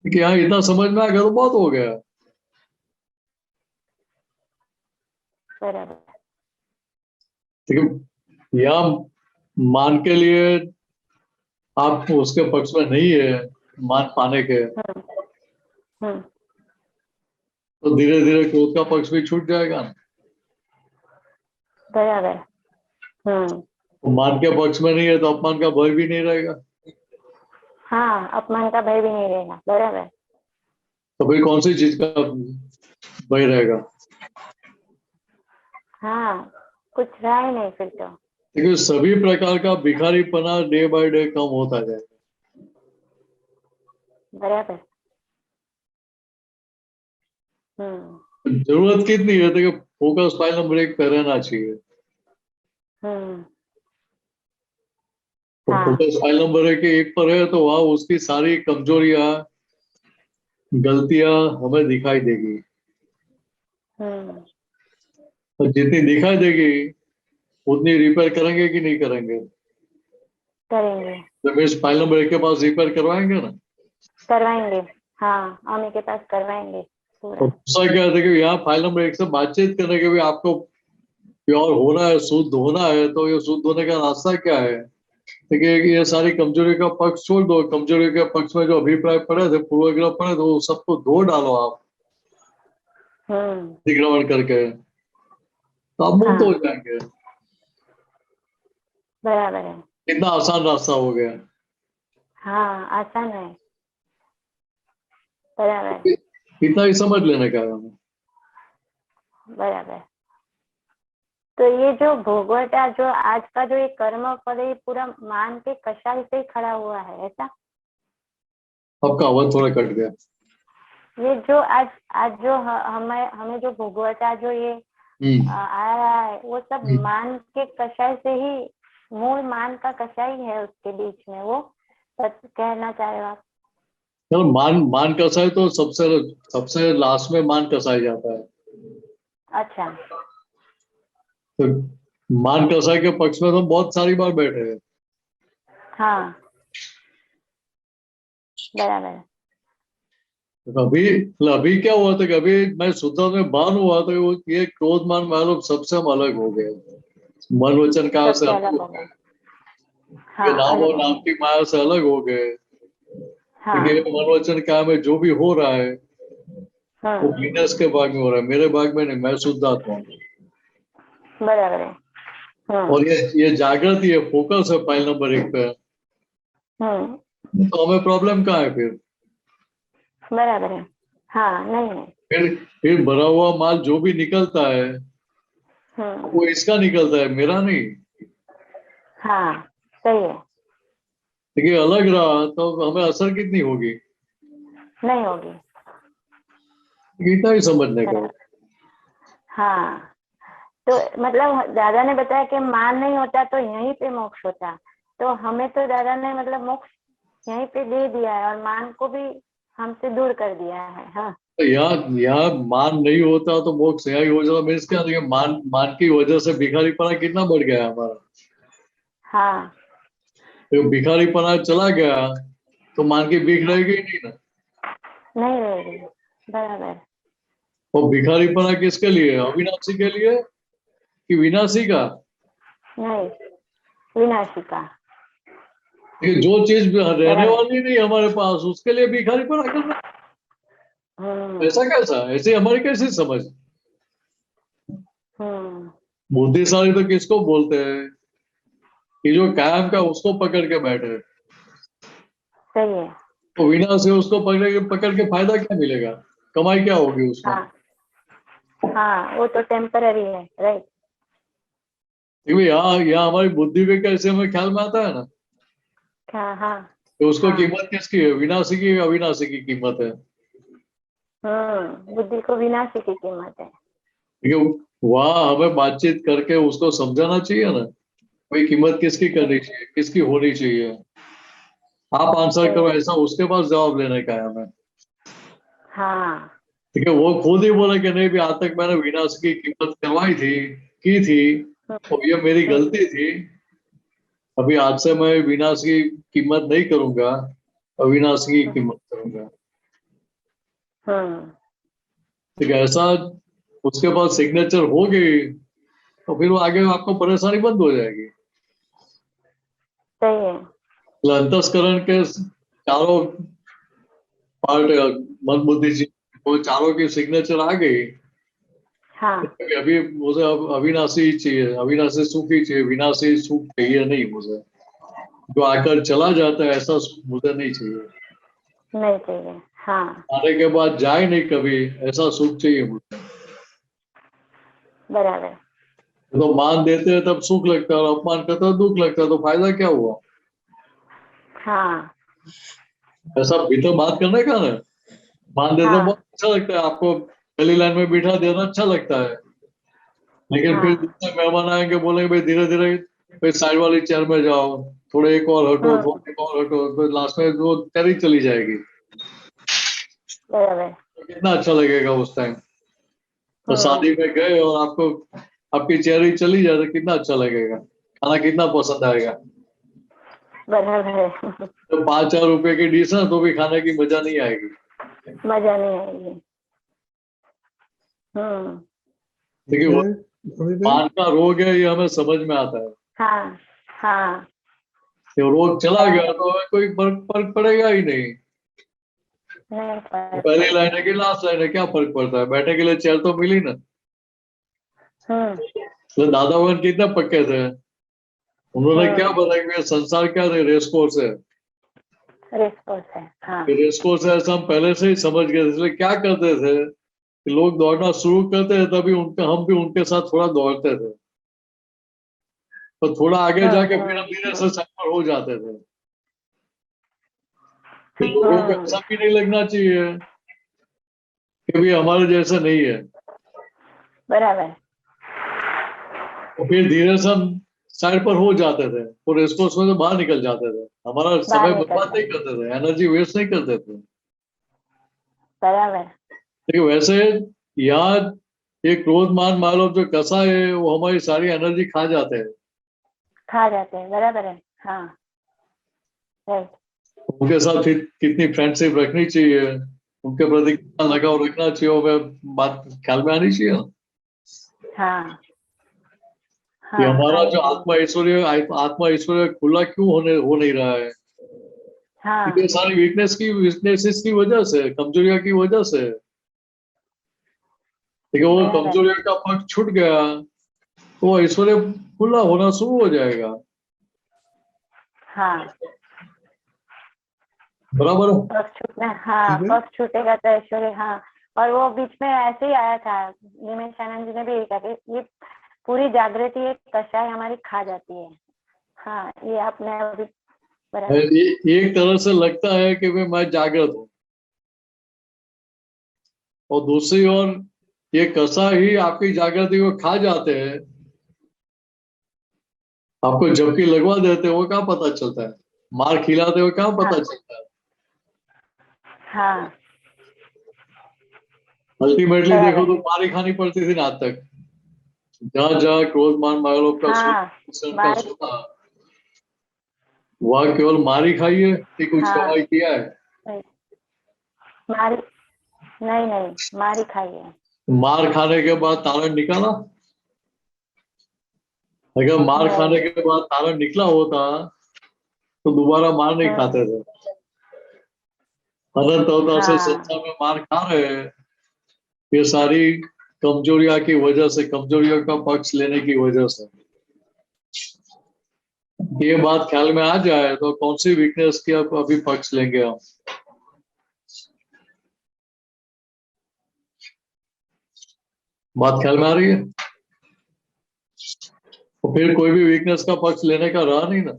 कि यहाँ इतना समझ में आ गया तो बहुत हो गया। बराबर। ठीक है, यहाँ मान के लिए आप उसके पक्ष में नहीं है, मान पाने के, तो धीरे धीरे क्रोध का पक्ष भी छूट जाएगा। बराबर। तो मान के पक्ष में नहीं है तो अपमान का भय भी नहीं रहेगा। हाँ, अपमान का भय भी नहीं रहेगा। बराबर। तो फिर कौन सी चीज का भय रहेगा? हाँ, कुछ रहा ही नहीं फिर तो। देखिए सभी प्रकार का भिखारीपना डे बाय डे कम होता जाएगा। बराबर। जरूरत कितनी है? देखिए फोकस फाइल नंबर 1 पे रहना चाहिए। तो हाँ। फोकस फाइल नंबर 1 पर है तो वहां उसकी सारी कमजोरियां, गलतियां हमें दिखाई देगी। तो जितनी दिखाई देगी उतनी रिपेयर करेंगे कि नहीं करेंगे? करेंगे। जब इस फाइल नंबर 1 के पास रिपेयर करवाएंगे ना, करवाएंगे। हाँ, अमी के पास करवाएंगे तो पूरा। दूसरा क्या है कि यहाँ फाइल नंबर 1 से बातचीत करने के भी आपको प्योर होना है, शुद्ध होना है, तो ये शुद्ध होने का रास्ता क्या है? देखिए ये सारी कमजोरी का पक्ष छोड़ दो, कमजोरी के पक्ष में जो अभिप्राय पड़े थे, पूर्वग्रह पड़े थे, वो सबको धो डालो आप अधिग्रहण करके, तो आप मुक्त हो जाएंगे। बराबर है। कितना आसान रास्ता हो गया। हाँ, आसान है। बराबर। इतना ही समझ लेने का है हमें। बराबर। तो ये जो भोगवटा, जो आज का जो ये कर्म फल है, ये पूरा मान के कषाय से ही खड़ा हुआ है, ऐसा? आपका आवाज थोड़ा कट गया। ये जो आज जो हमें जो भोगवटा जो ये आ रहा है, वो सब मान के कषाय से ही, मूल मान का कषाय है उसके बीच में, वो कहना चाहे आप? चलो मान कसाई तो सबसे लास्ट में मान कसाई जाता है। अच्छा। तो मान कसाई के पक्ष में तो बहुत सारी बार बैठे हैं। हाँ, बराबर। अभी क्या हुआ था कि अभी मैं शुद्ध में बान हुआ था, वो ये क्रोध मान वालों सबसे हम अलग हो गए, मन वचन का से अलग हो गए, नाम और नाम की माया से अलग हो गए। मन वचन क्या में जो भी हो रहा है वो वीनस के भाग में हो रहा है, मेरे भाग में नहीं, मैं शुद्ध आत्मा हूँ। बराबर है। और ये जागृति है, फोकस है फाइल नंबर 1 पे। तो हमें प्रॉब्लम कहाँ है फिर? बराबर है। हाँ, नहीं है। फिर भरा हुआ माल जो भी निकलता है वो इसका निकलता है, मेरा नहीं। हाँ, सही है। देखिए अलग रहा तो हमें असर कितनी होगी? नहीं होगी। इतना ही समझने का। हाँ, तो मतलब दादा ने बताया कि मान नहीं होता तो यहीं पे मोक्ष होता, तो हमें तो दादा ने मतलब मोक्ष यहीं पे दे दिया है और मान को भी हमसे दूर कर दिया है। हाँ, तो यहाँ मान नहीं होता तो मोक्ष यहाँ ही हो जाता। मीन्स क्या, देखिए मान की वजह से भिखारीपना कितना बढ़ गया है हमारा। हाँ, तो भिखारीपना चला गया तो मान की भीख रहेगी नहीं ना। नहीं रहेगी। बराबर। और भिखारीपना किसके लिए? अविनाशी के लिए कि विनाशी का? नहीं, विनाशी का। जो चीज रहने वाली नहीं हमारे पास, उसके लिए भिखारीपना करना, ऐसा कैसा? ऐसे हमारी कैसी समझ? बुद्धिशाली तो किसको बोलते हैं कि जो कायम का उसको पकड़ के बैठे। सही है। तो विनाशी उसको पकड़ के फायदा क्या मिलेगा? कमाई क्या होगी उसको? हाँ, वो तो टेम्पररी है। राइट। यहाँ हमारी बुद्धि के कैसे हमें ख्याल में आता है ना तो उसको कीमत किसकी है? विनाशी की या अविनाशी की कीमत है? बुद्धि को विनाशी की कीमत है। वहां हमें बातचीत करके उसको समझाना चाहिए ना, भाई कीमत किसकी करनी चाहिए, किसकी होनी चाहिए। आप आंसर करो, ऐसा उसके पास जवाब लेने का है हमें। हाँ, ठीक है, वो खुद ही बोले कि नहीं भी आज तक मैंने विनाश की कीमत करवाई थी, की थी, और ये मेरी गलती थी। अभी आज से मैं विनाश की कीमत नहीं करूंगा, अविनाश की कीमत करूंगा। ठीक है, ऐसा उसके पास सिग्नेचर हो गई तो फिर वो आगे आपको परेशानी बंद हो जाएगी। सही है। अंतस्करण के चारों पार्ट, मन बुद्धि वो चारों की सिग्नेचर आ गई। अभी मुझे अविनाशी ही चाहिए, अविनाशी सुख ही चाहिए, विनाशी सुख चाहिए नहीं मुझे। जो आकर चला जाता है ऐसा मुझे नहीं चाहिए। नहीं चाहिए। हाँ, आने के बाद जाए नहीं कभी, ऐसा सुख चाहिए मुझे। बराबर। तो मान देते हैं तब सुख लगता है और अपमान करता है दुख लगता है, तो फायदा क्या हुआ? हाँ ऐसा भीतर बात करने का ना, मान देते हैं बहुत अच्छा लगता है आपको, पहली लाइन में बिठा देना अच्छा लगता है, लेकिन फिर दूसरे मेहमान आएंगे बोलेंगे भाई धीरे धीरे भाई साइड वाली चेयर में जाओ, थोड़े एक और हटो, थोड़े एक और हटो, तो लास्ट में वो चेयर ही चली जाएगी, तो कितना अच्छा लगेगा उस टाइम। तो शादी में गए और आपको आपकी चेयर ही चली जाए तो कितना अच्छा लगेगा, खाना कितना पसंद आएगा। बराबर है। तो 5-4 रुपए की डिश है तो भी खाने की मजा नहीं आएगी। मजा नहीं आएगी। देखिए वो मान का रोग है, ये हमें समझ में आता है। हाँ हाँ ये रोग चला गया तो हमें कोई फर्क पड़ेगा ही नहीं। पहली लाइन है कि लास्ट लाइन है, क्या फर्क पड़ता है, बैठने के लिए चेयर तो मिली ना। तो दादा भगवान कितना पक्के थे, उन्होंने क्या बताया कि संसार क्या है, रेस कोर्स है। रेस कोर्स है ऐसा हम पहले से ही समझ गए, इसलिए क्या करते थे कि लोग दौड़ना शुरू करते थे तभी हम भी उनके साथ थोड़ा दौड़ते थे, तो थोड़ा आगे जाके फिर हम धीरे से सफल हो जाते थे। फिर लोगों को ऐसा भी नहीं लगना चाहिए कि भी हमारे जैसा नहीं है, बराबर। तो फिर धीरे से हम साइड पर हो जाते थे और रेसकोर्स में से बाहर निकल जाते थे, हमारा समय बर्बाद नहीं करते थे, एनर्जी वेस्ट नहीं करते थे। बराबर। देखिए वैसे यहाँ ये क्रोध मान मालोभ जो कसा है वो हमारी सारी एनर्जी खा जाते हैं। बराबर है। हाँ राइट। उनके साथ फिर कितनी फ्रेंडशिप रखनी चाहिए, उनके प्रति कितना लगाव रखना चाहिए, हमें बात ख्याल में आनी चाहिए। हाँ कि हमारा जो आत्मा ऐश्वर्य खुला क्यों हो नहीं रहा है, ये सारी वीकनेसेस की वजह से, कमजोरियों की वजह से। देखिए वो कमजोरियों का पक्ष छूट गया तो ऐश्वर्य खुला होना शुरू हो जाएगा। हाँ बराबर है। पक्ष छूटेगा तो ऐश्वर्य। हाँ, और वो बीच में ऐसे ही आया था, निमेशानंद जी ने भी कहा कि ये पूरी जागृति एक कषाय हमारी खा जाती है। हाँ, ये आपने अभी एक तरह से लगता है कि मैं जागृत हूँ, और दूसरी ओर ये कसा ही आपकी जागृति को खा जाते हैं, आपको झपकी लगवा देते हैं, वो क्या पता चलता है, मार खिलाते हुए क्या पता चलता है। हाँ अल्टीमेटली देखो तो मार ही खानी पड़ती थी ना आज तक, जहाँ जहाँ क्रोध मान मालोभ का सोता वह केवल मार ही खाई है कि कुछ कमाई किया है। नहीं मार ही खाई है। मार खाने के बाद तारण निकाला, अगर मार खाने के बाद तारण निकला होता तो दोबारा मार नहीं खाते थे। अनंत अवतार से संसार में मार खा रहे हैं, ये सारी कमजोरियों की वजह से, कमजोरियों का पक्ष लेने की वजह से। ये बात ख्याल में आ जाए तो कौन सी वीकनेस की अब अभी पक्ष लेंगे हम। बात ख्याल में आ रही है? तो फिर कोई भी वीकनेस का पक्ष लेने का रहा नहीं ना।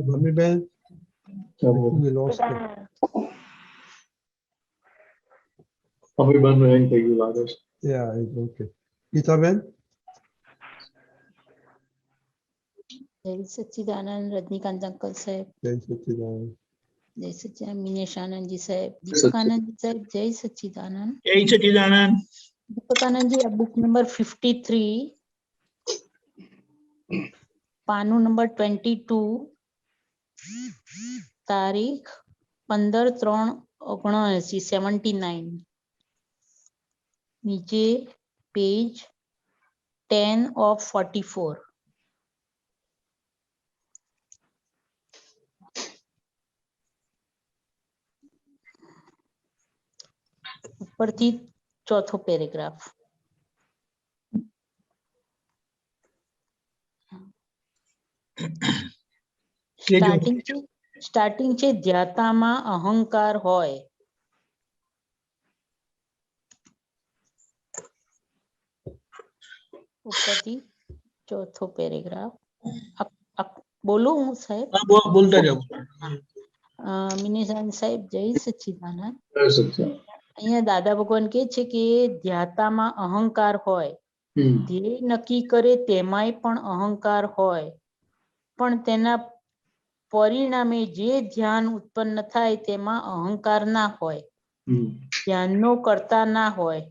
मम्मी बहन अभी बन रहे हैं। Yeah, okay. गीता बहन। जय सच्चिदानंद रजनीकांत अंकल साहब। जय सच्चिदानंद। जय सच्चिदानंद मीनेशानंद जी साहब। दीपकानंद जी साहब। जय सच्चिदानंद। जय सच्चिदानंद। दीपकानंद जी, अब बुक नंबर 53, पानु नंबर 22, तारीख 15/3/79, 79, नीचे पेज 10 of 44। ऊपर थी चौथो पैराग्राफ। स्टार्टिंग से સ્ટાર્ટિંગ છે ધ્યાતામાં અહંકાર હોય. ઉપરથી ચોથો પેરેગ્રાફ બોલું હું સાહેબ? બોલતા જાઓ. મિનિશાન સાહેબ જય સચ્ચિદાનંદ. જય સચ્ચિદાનંદ. અહીંયા દાદા ભગવાન કે છે કે ધ્યાતામાં અહંકાર હોય, ધ્યેય નક્કી કરે તેમાંય પણ અહંકાર હોય, પણ તેના પરિણામે જે ધ્યાન ઉત્પન્ન થાય તેમાં અહંકાર ના હોય, ધ્યાનનો કરતા ના હોય.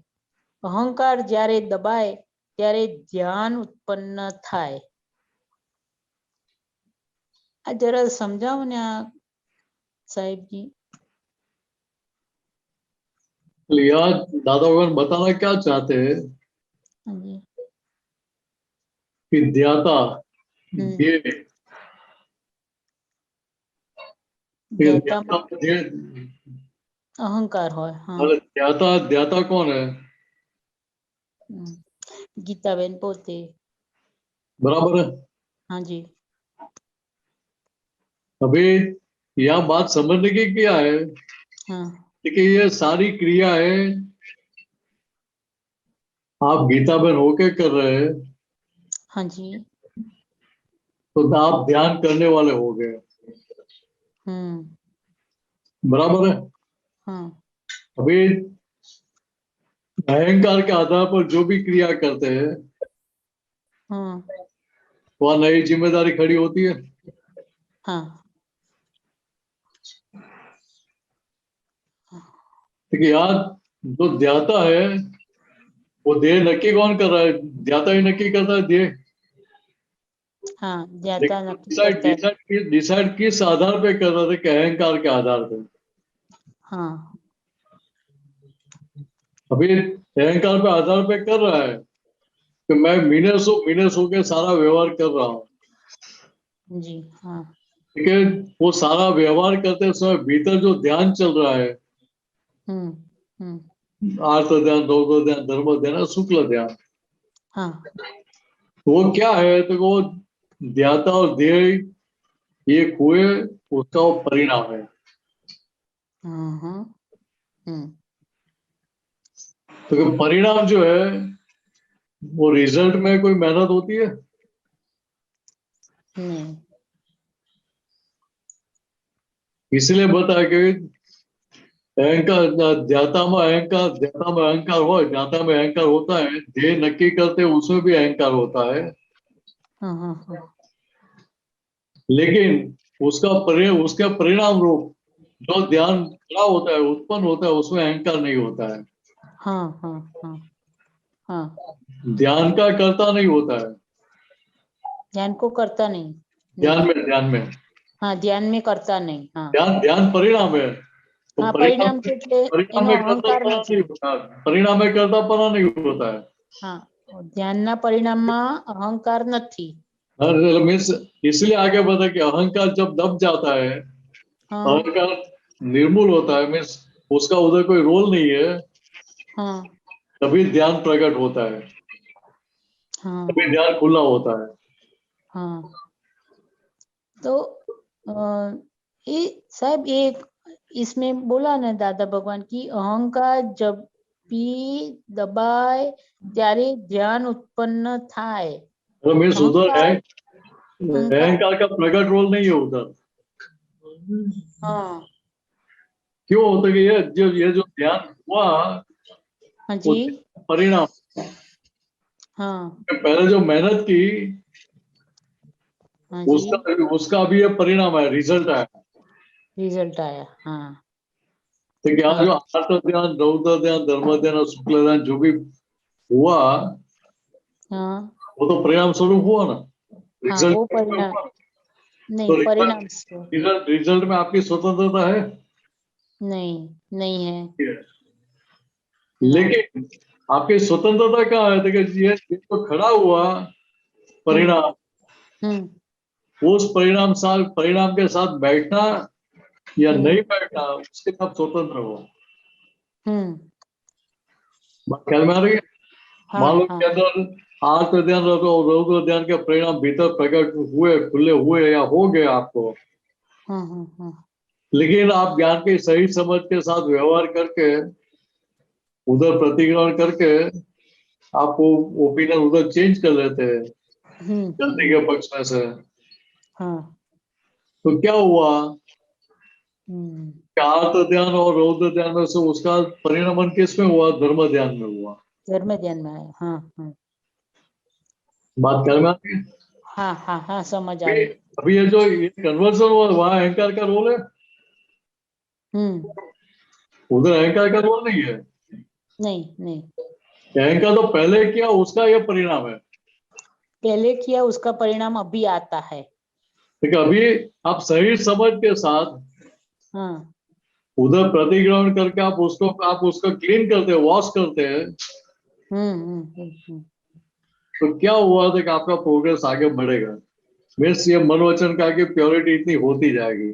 અહંકાર જ્યારે દબાય ત્યારે ધ્યાન ઉત્પન્ન થાય. આ જરા સમજાવો ને આ साहिब जी। यहाँ दादा भगवान बताना क्या चाहते हैं कि ध्याता अहंकार हो। हाँ। ध्याता कौन है? गीता बेन पोते। बराबर है। हाँ जी। अभी यह बात समझने की क्या है? हाँ। कि ये सारी क्रिया है आप गीता बहन होके कर रहे हैं। हाँ जी। तो आप ध्यान करने वाले हो गए। बराबर है। हाँ। अभी अहंकार के आधार पर जो भी क्रिया करते हैं वह नई जिम्मेदारी खड़ी होती है। हाँ। यार जो ध्याता है वो देह नक्की कौन कर रहा है? ध्याता ही नक्की करता है देह। हाँ, ध्याता नक्की करता है। डिसाइड किस आधार पे कर रहा था? कि अहंकार के आधार पे। हाँ। अभी अहंकार पे आधार पे कर रहा है कि मैं मिनस हो के सारा व्यवहार कर रहा हूँ। जी। हाँ। ठीक है, वो सारा व्यवहार करते समय भीतर जो ध्यान चल रहा है, आर्त ध्यान, रौद्र ध्यान, धर्म ध्यान, शुक्ल ध्यान। हाँ। वो क्या है? तो वो ध्याता और देह एक हुए, उसका वो परिणाम है। तो परिणाम जो है वो रिजल्ट में कोई मेहनत होती है? नहीं। इसलिए बताया कि अहंकार ध्याता में अहंकार हो, ध्याता में अहंकार होता है, ध्येय नक्की करते उसमें भी अहंकार होता है। लेकिन उसका परिणाम रूप जो ध्यान खड़ा होता है, उत्पन्न होता है, उसमें अहंकार नहीं होता है। हाँ हाँ हाँ हाँ। ध्यान का करता नहीं होता है। ध्यान को करता नहीं। ध्यान में हाँ, ध्यान में करता नहीं। हाँ। ध्यान परिणाम है। तो हाँ, परिणाम में करतापना नहीं होता है। हाँ, ध्यान ना परिणाम में अहंकार नहीं। मीन्स इसलिए आगे बढ़ा कि अहंकार जब दब जाता है, अहंकार निर्मूल होता है, मीन्स उसका उधर कोई रोल नहीं है। हाँ। तभी ध्यान प्रकट होता है। हाँ। तभी ध्यान खुला होता है। हाँ। तो ये साहब एक इसमें बोला ना दादा भगवान की अहंकार जब भी दबाए त्यारे ध्यान उत्पन्न थाय। अहंकार का प्रकट रोल नहीं है उधर। हाँ। क्यों होता है? ये जो ध्यान हुआ, हाँ जी, परिणाम। हाँ। पहले जो मेहनत की, हाँ उसका भी ये परिणाम है, रिजल्ट आया। हाँ। तो क्या जो आर्त ध्यान, रौद्र ध्यान, धर्म ध्यान और शुक्ल ध्यान जो भी हुआ, वो तो परिणाम स्वरूप हुआ ना। रिजल्ट वो परिणाम नहीं, तो परिणाम रिजल्ट में आपकी स्वतंत्रता है? नहीं है। लेकिन आपकी स्वतंत्रता कहाँ है? देखिए ये तो खड़ा हुआ परिणाम, उस परिणाम के साथ बैठना या नहीं बैठना, उसके साथ स्वतंत्र हो। ख्याल में आ रही है? मालूम के अंदर आर्त ध्यान और रौद्र ध्यान के परिणाम भीतर प्रकट हुए, खुले हुए या हो गए आपको, लेकिन आप ज्ञान के सही समझ के साथ व्यवहार करके उधर प्रतिग्रहण करके आप वो ओपिनियन उधर चेंज कर लेते हैं गलती के पक्ष में से। तो क्या हुआ, आर्त ध्यान और रौद्र ध्यान में से उसका परिणमन किस में हुआ? धर्म ध्यान में हुआ। धर्म ध्यान में आया। हाँ। बात कर में आती है? हाँ समझ आ रही। अभी ये जो कन्वर्जन हुआ वहां अहंकार का रोल है? उधर अहंकार का रोल नहीं है। नहीं। अहंकार तो पहले किया, उसका यह परिणाम है। पहले किया उसका परिणाम अभी आता है। ठीक है, अभी आप सही समझ के साथ उधर प्रतिग्रहण करके आप उसको क्लीन करते हैं, वॉश करते हैं। तो क्या हुआ था कि आपका प्रोग्रेस आगे बढ़ेगा। मीन्स ये मन वचन का कि प्योरिटी इतनी होती जाएगी।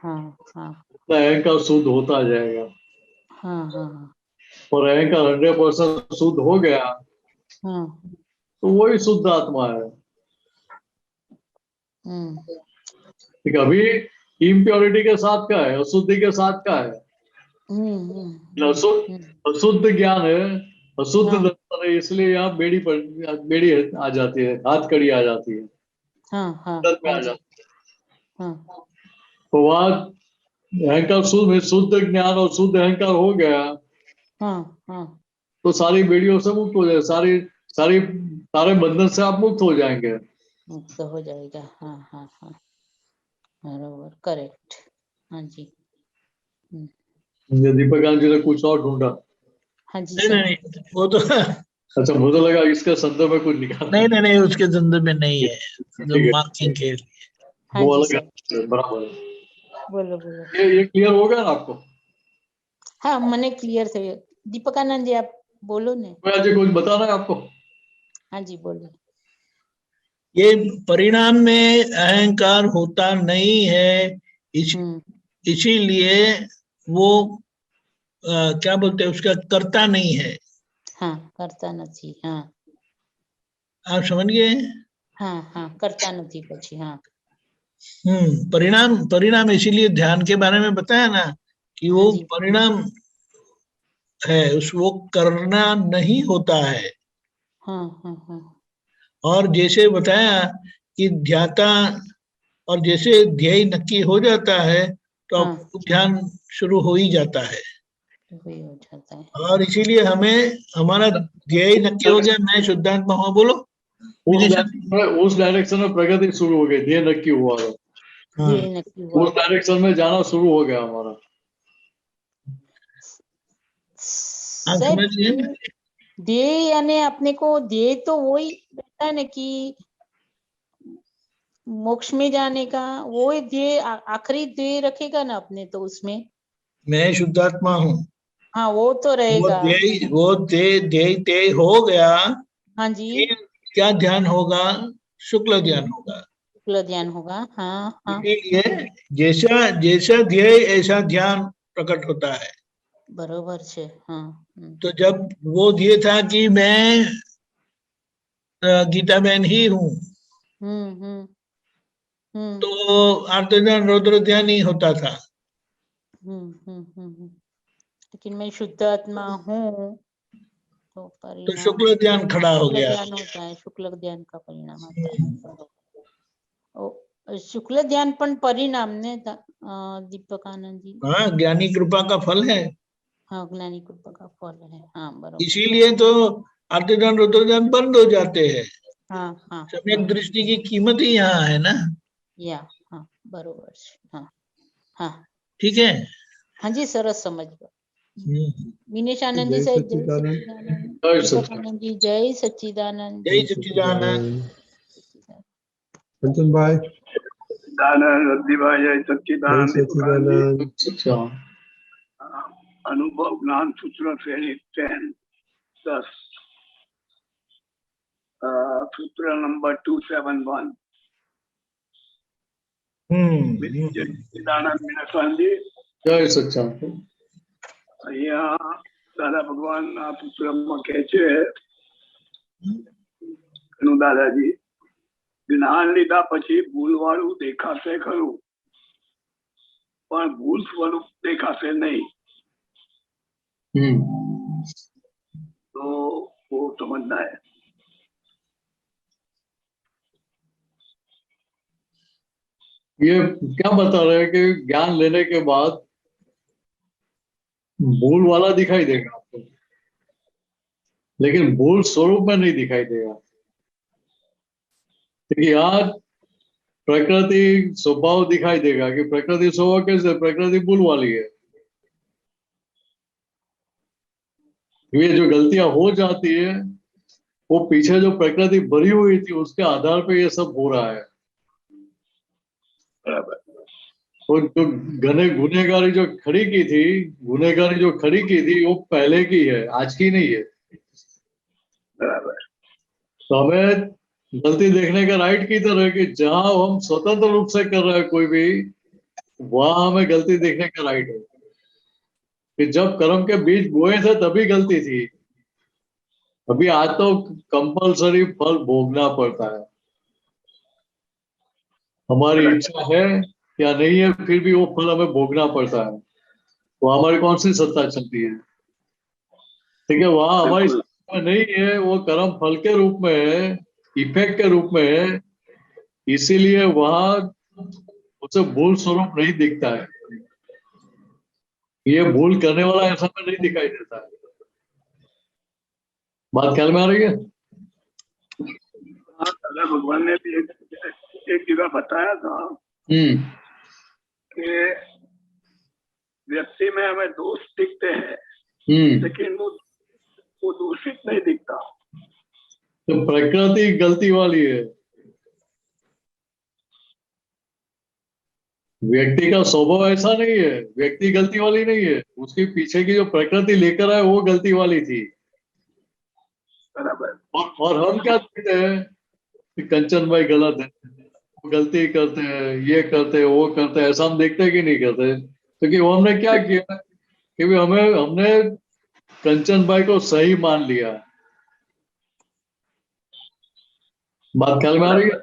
अहंकार शुद्ध होता जाएगा। और अहंकार 100% शुद्ध हो गया तो वही शुद्ध आत्मा है। ठीक है, अभी इम्प्योरिटी के साथ का है, अशुद्धि के साथ का है। अशुद्ध ज्ञान है, अशुद्ध दर्शन है, इसलिए यहाँ बेड़ी आ जाती है, हाथ कड़ी आ जाती है, में आ जाती है। तो वहां अहंकार शुद्ध ज्ञान और शुद्ध अहंकार हो गया तो सारी बेड़ियों से मुक्त हो जाए, सारे बंधन से आप मुक्त हो जाएंगे। मुक्त हो जाएगा। हाँ बराबर, करेक्ट। हाँ जी। दीपकांत जी ने कुछ और ढूंढा। हाँ जी। नहीं वो तो अच्छा, मुझे लगा इसके संदर्भ में कुछ निकाल। नहीं उसके संदर्भ में नहीं है, जो मार्किंग के लिए वो अलग है। बराबर है। बोलो। ये क्लियर हो गया ना आपको? हाँ मैंने क्लियर से। दीपकानंद जी आप बोलो ने। जी कुछ बताना है आपको? हाँ जी बोलो। ये परिणाम में अहंकार होता नहीं है, इसीलिए वो क्या बोलते हैं, उसका कर्ता नहीं है। हाँ कर्ता नहीं। हाँ आप समझ गए? हाँ कर्ता नहीं पछी। हाँ परिणाम इसीलिए ध्यान के बारे में बताया ना कि वो परिणाम है, वो करना नहीं होता है। हाँ। और जैसे बताया कि ध्याता और जैसे ध्येय नक्की हो जाता है तो ध्यान शुरू हो ही जाता है। और इसीलिए हमें हमारा ध्येय नक्की हो गया, मैं शुद्धात्मा हूँ। बोलो। उस डायरेक्शन में प्रगति शुरू हो गई, ध्येय नक्की हुआ। उस डायरेक्शन में जाना शुरू हो गया हमारा। ध्येय यानी अपने को ध्येय तो वही रहता है ना कि मोक्ष में जाने का, वो ध्येय आखिरी ध्येय रखेगा ना अपने तो उसमें मैं शुद्धात्मा हूँ। हाँ वो तो रहेगा। वो ध्येय तय हो गया। हाँ जी। क्या ध्यान होगा? शुक्ल ध्यान होगा। शुक्ल ध्यान होगा। हाँ। इसलिए जैसा ध्येय ऐसा ध्यान प्रकट होता है। बरोबर से। हाँ। तो जब वो ध्येय था कि मैं गीता बहन ही हूँ, तो आर्त ध्यान रौद्र ध्यान ही होता था। लेकिन मैं शुद्ध आत्मा हूँ तो परिणाम शुक्ल ध्यान खड़ा हो गया। ध्यान होता है, शुक्ल ध्यान का परिणाम आता है। शुक्ल ध्यान पण परिणाम ने दीपकानंद जी। हाँ, ज्ञानी कृपा का फल है। हाँ ज्ञानी कृपा का फल है। हाँ बराबर। इसीलिए तो आर्त ध्यान रौद्र ध्यान बंद हो जाते हैं। हाँ। सम्यक दृष्टि की कीमत ही यहाँ है ना। हाँ बरोबर। हाँ ठीक है। हाँ जी सरस समझ गया। विनेश आनंद जी साहब जय सच्चिदानंद जी। जय सच्चिदानंद। जय सच्चिदानंद। कंचन भाई रद्दी भाई जय सच्चिदानंद। अनुभव ज्ञान सूत्र श्रेणी 10 सूत्र नंबर 271। સચ્ચિદાનંદ મીનાસાંજી જય સચ્ચાનંદ। અહીંયા દાદા ભગવાન આ પુસ્તકમાં કહે છે દાદાજી જ્ઞાન લીધા પછી ભૂલવાળું દેખાશે ખરું, પણ ભૂલ સ્વરૂપ દેખાશે નહીં. तो वो समझना है. ये क्या बता रहे हैं कि ज्ञान लेने के बाद भूल वाला दिखाई देगा आपको, लेकिन भूल स्वरूप में नहीं दिखाई देगा. क्योंकि आज प्रकृति स्वभाव दिखाई देगा कि प्रकृति स्वभाव कैसे, प्रकृति भूल वाली है. ये जो गलतियां हो जाती है वो पीछे जो प्रकृति भरी हुई थी उसके आधार पे ये सब हो रहा है. और जो गुनहगारी जो खड़ी की थी, गुनहगारी जो खड़ी की थी वो पहले की है, आज की नहीं है. तो हमें गलती देखने का राइट की तरह कि जहां हम स्वतंत्र रूप से कर रहे हैं कोई भी, वहां हमें गलती देखने का राइट है. कि जब कर्म के बीज बोए थे तभी गलती थी, अभी आज तो कंपलसरी फल भोगना पड़ता है. हमारी इच्छा है या नहीं है, फिर भी वो फल हमें भोगना पड़ता है. वो हमारी कौन सी सत्ता चलती है? ठीक है, वहां हमारी सत्ता में नहीं है, वो कर्म फल के रूप में है, इफेक्ट के रूप में है. इसीलिए वहां उसे भूल स्वरूप नहीं दिखता है. ये भूल करने वाला ऐसा में नहीं दिखाई देता है. बात ख्याल में आ रही है? हाँ, दादा भगवान ने भी एक जगह बताया था कि व्यक्ति में हमें दोष दिखते हैं, लेकिन वो दूषित नहीं दिखता. तो प्रकृति गलती वाली है, व्यक्ति का स्वभाव ऐसा नहीं है. व्यक्ति गलती वाली नहीं है, उसके पीछे की जो प्रकृति लेकर आए वो गलती वाली थी. और हम क्या कहते हैं कि कंचन भाई गलत है, वो गलती करते हैं, ये करते हैं, वो करते हैं. ऐसा हम देखते हैं कि नहीं करते? क्योंकि वो हमने क्या किया कि हमने कंचन भाई को सही मान लिया. बात ख्याल में आ रही है?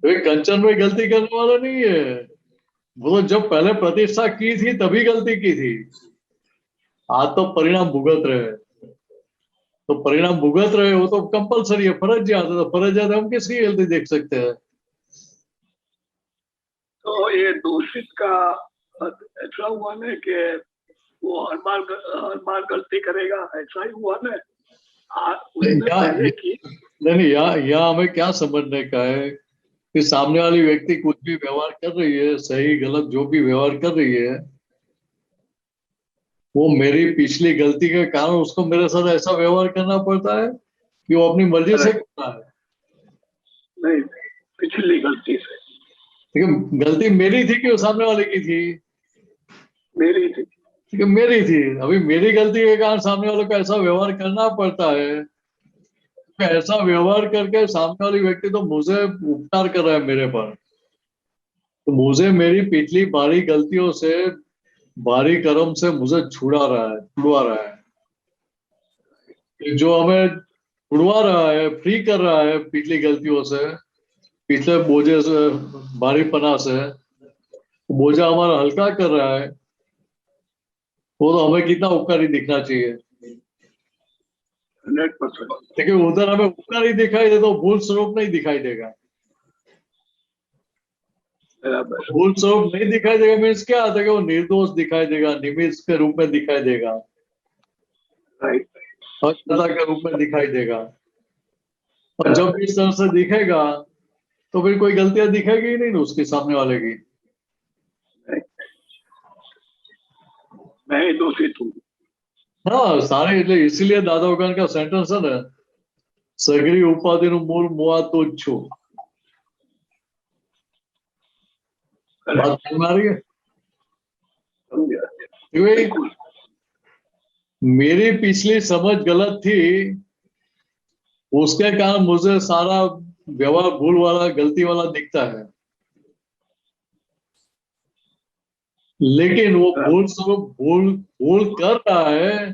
कंचन भाई गलती करने वाला नहीं है. वो तो जब पहले प्रतिष्ठा की थी तभी गलती की थी. आज तो परिणाम भुगत रहे. तो परिणाम भुगत रहे हो तो कंपलसरी है, फर्ज जाता है. तो फर्ज जाता है, हम किसकी गलती देख सकते हैं? तो ये दूषित का ऐसा हुआ ना कि वो हर बार गलती करेगा, ऐसा ही हुआ ना. नहीं, यहाँ हमें क्या समझने का है कि सामने वाली व्यक्ति कुछ भी व्यवहार कर रही है, सही गलत जो भी व्यवहार कर रही है, वो मेरी पिछली गलती के कारण उसको मेरे साथ ऐसा व्यवहार करना पड़ता है कि वो अपनी मर्जी से करता है? नहीं, पिछली गलती से. ठीक है, गलती मेरी थी कि वो सामने वाले की थी? मेरी थी. ठीक है, मेरी थी. अभी मेरी गलती के कारण सामने वाले को ऐसा व्यवहार करना पड़ता है. ऐसा व्यवहार करके सामने वाली व्यक्ति तो मुझे उपकार कर रहा है मेरे पर. तो मुझे मेरी पिछली भारी गलतियों से, भारी कर्म से मुझे छुड़वा रहा है. जो हमें छुड़वा रहा है, फ्री कर रहा है पिछली गलतियों से, पिछले बोझे से, भारी पना से बोझा हमारा हल्का कर रहा है. वो तो हमें कितना उपकारी दिखना चाहिए. 100%. लेकिन उधर हमें उपकारी दिखाई दे तो भूल स्वरूप नहीं दिखाई देगा. भूल स्वरूप नहीं दिखाई देगा मीन्स क्या आता है कि वो निर्दोष दिखाई देगा, निमित्त के रूप में दिखाई देगा, हकदाता के रूप में दिखाई देगा. और जब इस तरह से दिखेगा तो फिर कोई गलतियां दिखेगी ही नहीं ना उसके सामने वाले की. मैं ही दोषित हूँ. हाँ, सारे इसीलिए दादा भगवान का सेंटेंस है ना, सगरी उपाधि नु मूल मुआ तो छू. बात समझ में आ रही है? मेरी पिछली समझ गलत थी, उसके कारण मुझे सारा व्यवहार भूल वाला, गलती वाला दिखता है. लेकिन वो भूल स्वरूप भूल कर रहा है,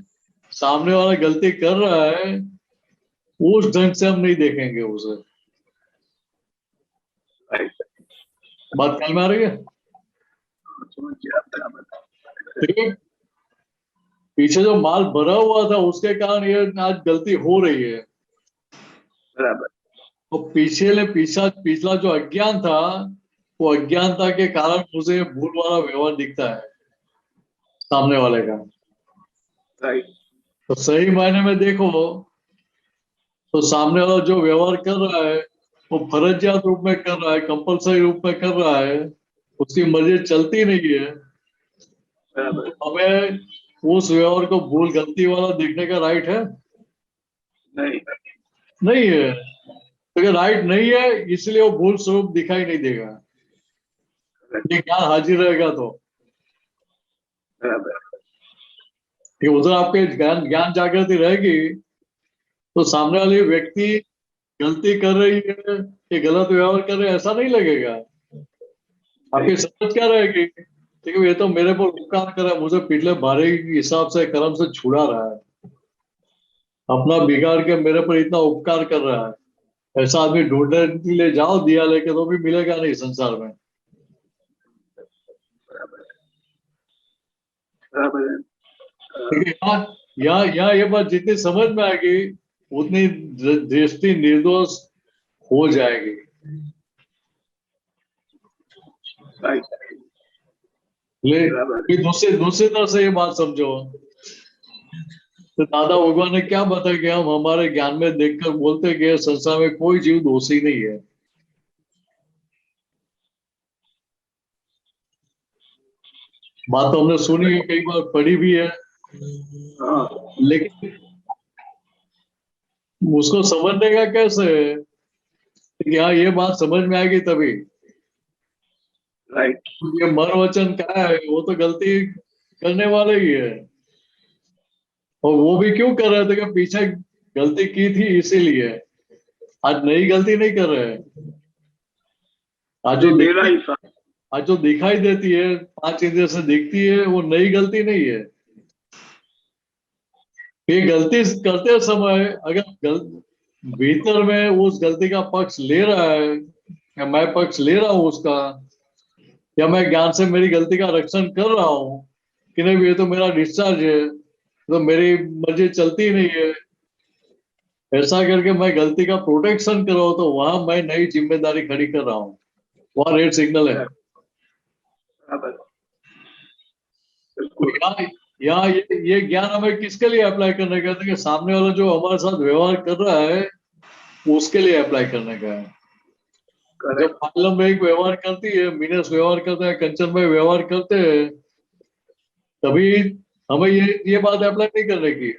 सामने वाला गलती कर रहा है, उस ढंग से हम नहीं देखेंगे उसे. बात ख्याल में आ रही है? समझ गया बराबर। ठीक है, पीछे जो माल भरा हुआ था उसके कारण ये आज गलती हो रही है। बराबर। तो पिछला जो अज्ञान था, वो अज्ञानता के कारण मुझे भूल वाला व्यवहार दिखता है सामने वाले का। राइट। तो सही मायने में देखो तो सामने वाला जो व्यवहार कर रहा है वो फर्जियात रूप में कर रहा है, कंपलसरी रूप में कर रहा है, उसकी मर्जी चलती नहीं है। बराबर। तो हमें उस व्यवहार को भूल गलती वाला देखने का राइट है? नहीं। नहीं है। तो राइट नहीं है, इसलिए वो भूल स्वरूप दिखाई नहीं देगा। ये ज्ञान हाजिर रहेगा तो बराबर। कि उधर आपके ज्ञान जागृति रहेगी तो सामने वाली व्यक्ति गलती कर रही है कि गलत व्यवहार कर रहे है ऐसा नहीं लगेगा। आपकी समझ क्या रहेगी? ठीक है, ये तो मेरे पर उपकार कर रहा है, मुझे पिछले भारे के हिसाब से कर्म से छुड़ा रहा है, अपना बिगाड़ के मेरे पर इतना उपकार कर रहा है। ऐसा आदमी ढूंढने के लिए जाओ दिया लेके तो भी मिलेगा नहीं संसार में। ठीक है, यहाँ ये बात जितनी समझ में आएगी उतनी दृष्टि निर्दोष हो जाएगी। दूसरी तरह से ये बात समझो तो दादा भगवान ने क्या बताया कि हम हमारे ज्ञान में देखकर बोलते कि संसार में कोई जीव दोषी नहीं है। बात तो हमने सुनी है, कई बार पढ़ी भी है, लेकिन उसको समझने का कैसे है कि हाँ ये बात समझ में आएगी तभी। राइट। ये मर वचन क्या है, वो तो गलती करने वाले ही है, और वो भी क्यों कर रहे थे कि पीछे गलती की थी इसीलिए। आज नई गलती नहीं कर रहे हैं। आज जो दिखाई देती है 5 इंद्रियों से दिखती है वो नई गलती नहीं है। ये गलती करते समय अगर भीतर में उस गलती का पक्ष ले रहा है या मैं पक्ष ले रहा हूं उसका, या मैं ज्ञान से मेरी गलती का रक्षण कर रहा हूं कि नहीं ये तो मेरा डिस्चार्ज है, तो मेरी मर्जी चलती नहीं है, ऐसा करके मैं गलती का प्रोटेक्शन कर रहा हूं, तो वहां मैं नई जिम्मेदारी खड़ी कर रहा हूं, वहां रेड सिग्नल है। यहाँ ये ज्ञान हमें किसके लिए अप्लाई करने का है कि सामने वाला जो हमारे साथ व्यवहार कर रहा है उसके लिए अप्लाई करने का है। जब पालम में एक व्यवहार करती है, मीनस व्यवहार करते हैं, कंचन में व्यवहार करते हैं, तभी हमें ये बात अप्लाई नहीं करने की।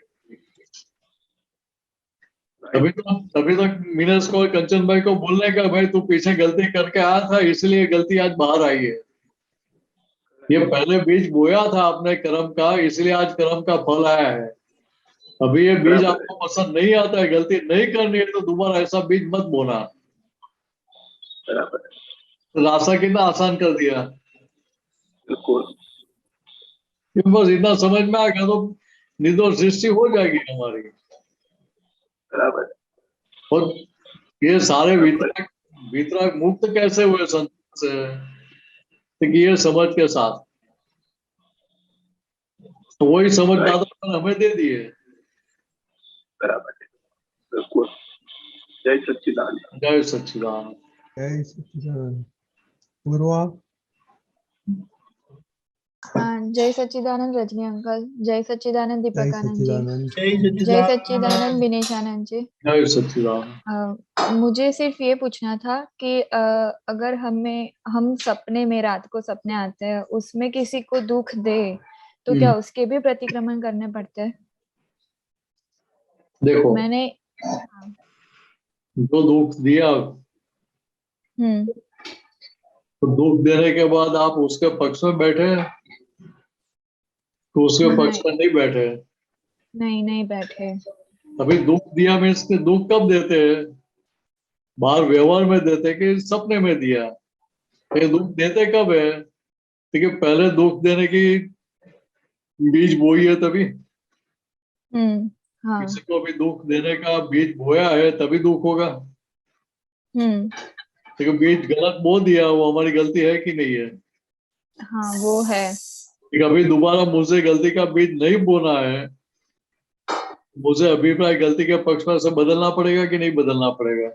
तभी तक मीनस को कंचन भाई को बोलने का भाई तू पीछे गलती करके आया था इसलिए गलती आज बाहर आई है। ये पहले बीज बोया था अपने कर्म का, इसलिए आज कर्म का फल आया है। अभी ये बीज आपको पसंद नहीं आता है, गलती नहीं करनी है तो दोबारा ऐसा बीज मत बोना। रास्ता कितना आसान कर दिया। बस इतना समझ में आ गया तो निर्दोष सृष्टि हो जाएगी हमारी। और ये सारे वितराग मुक्त कैसे हुए संसार से, ये समझ के साथ, तो वही समझ दादा हमें दे दिए। बिल्कुल। जय सच्चिदानंद। जय सच्चिदानंद। जय सच्चिदानंद। पूर्वा। जय सच्चिदानंद रजनी अंकल, जय सच्चिदानंद दीपक आनंद जी, जय जय सच्चिदानंद विनेश आनंद जी। जय सच्चिदानंद। मुझे सिर्फ ये पूछना था कि अगर हम सपने में रात को सपने आते हैं उसमें किसी को दुख दे तो क्या उसके भी प्रतिक्रमण करने पड़ते हैं? देखो मैंने जो दुख दिया तो दुख देने के बाद आप उसके पक्ष में बैठे तो उसके पक्ष में नहीं बैठे? नहीं बैठे। अभी दुख दिया मीन्स के दुख कब देते हैं? बाहर व्यवहार में देते कि सपने में दिया। ये दुख देते कब है? ठीक है, पहले दुख देने की बीज बोई है तभी। हाँ। किसी को भी दुख देने का बीज बोया है तभी दुख होगा। ठीक है, बीज गलत बो दिया वो हमारी गलती है कि नहीं है? हाँ वो है। कि कभी दोबारा मुझसे गलती का बीज नहीं बोना है, मुझे अभिप्राय गलती के पक्ष में से बदलना पड़ेगा कि नहीं बदलना पड़ेगा?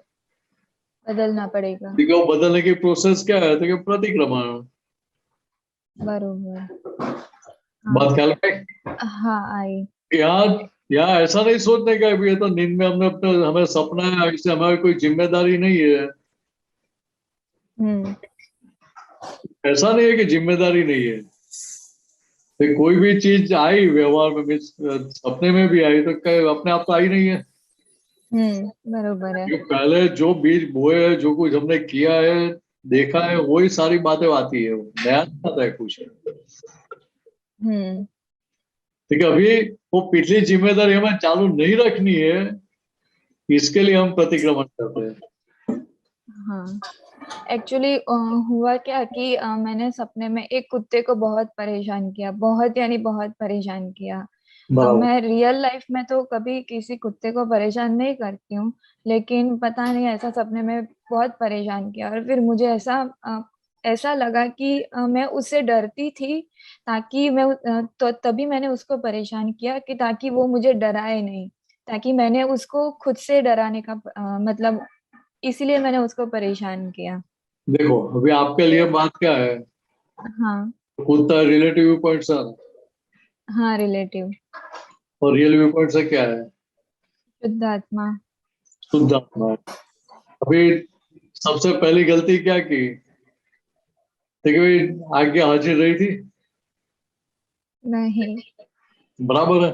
बदलना पड़ेगा। ठीक है, वो बदलने की प्रोसेस क्या है? तो प्रतिक्रमण। बरोबर। बात ख्याल में? हाँ आई। यहाँ ऐसा नहीं सोचने का भी, ये तो नींद में हमने अपने हमें सपना है, इससे हमारी कोई जिम्मेदारी नहीं है। ऐसा नहीं है कि जिम्मेदारी नहीं है। तो कोई भी चीज आई व्यवहार में, सपने में भी आई, तो अपने आप तो आई नहीं है। बरोबर है। जो पहले जो बीज बोए है, जो कुछ हमने किया है, देखा है, वही सारी बातें आती है, नया नहीं आता है कुछ। ठीक है, अभी वो पिछली जिम्मेदारी हमें चालू नहीं रखनी है, इसके लिए हम प्रतिक्रमण करते हैं। हाँ एक्चुअली हुआ क्या कि मैंने सपने में एक कुत्ते को बहुत परेशान किया, बहुत यानी बहुत परेशान किया। मैं रियल लाइफ में तो कभी किसी कुत्ते को परेशान नहीं करती हूँ, लेकिन पता नहीं ऐसा सपने में बहुत परेशान किया। और फिर मुझे ऐसा लगा कि मैं उससे डरती थी, ताकि तो तभी मैंने उसको परेशान किया कि ताकि वो मुझे डराए नहीं, ताकि मैंने उसको खुद से डराने का मतलब इसीलिए मैंने उसको परेशान किया। देखो अभी आपके लिए बात क्या है? हाँ कुत्ता रिलेटिव व्यू पॉइंट से, हाँ रिलेटिव। और रियल व्यू पॉइंट से क्या है? शुद्ध आत्मा। शुद्ध आत्मा। अभी सबसे पहली गलती क्या की? देखिए भाई, आगे हाजिर रही थी? नहीं। बराबर है।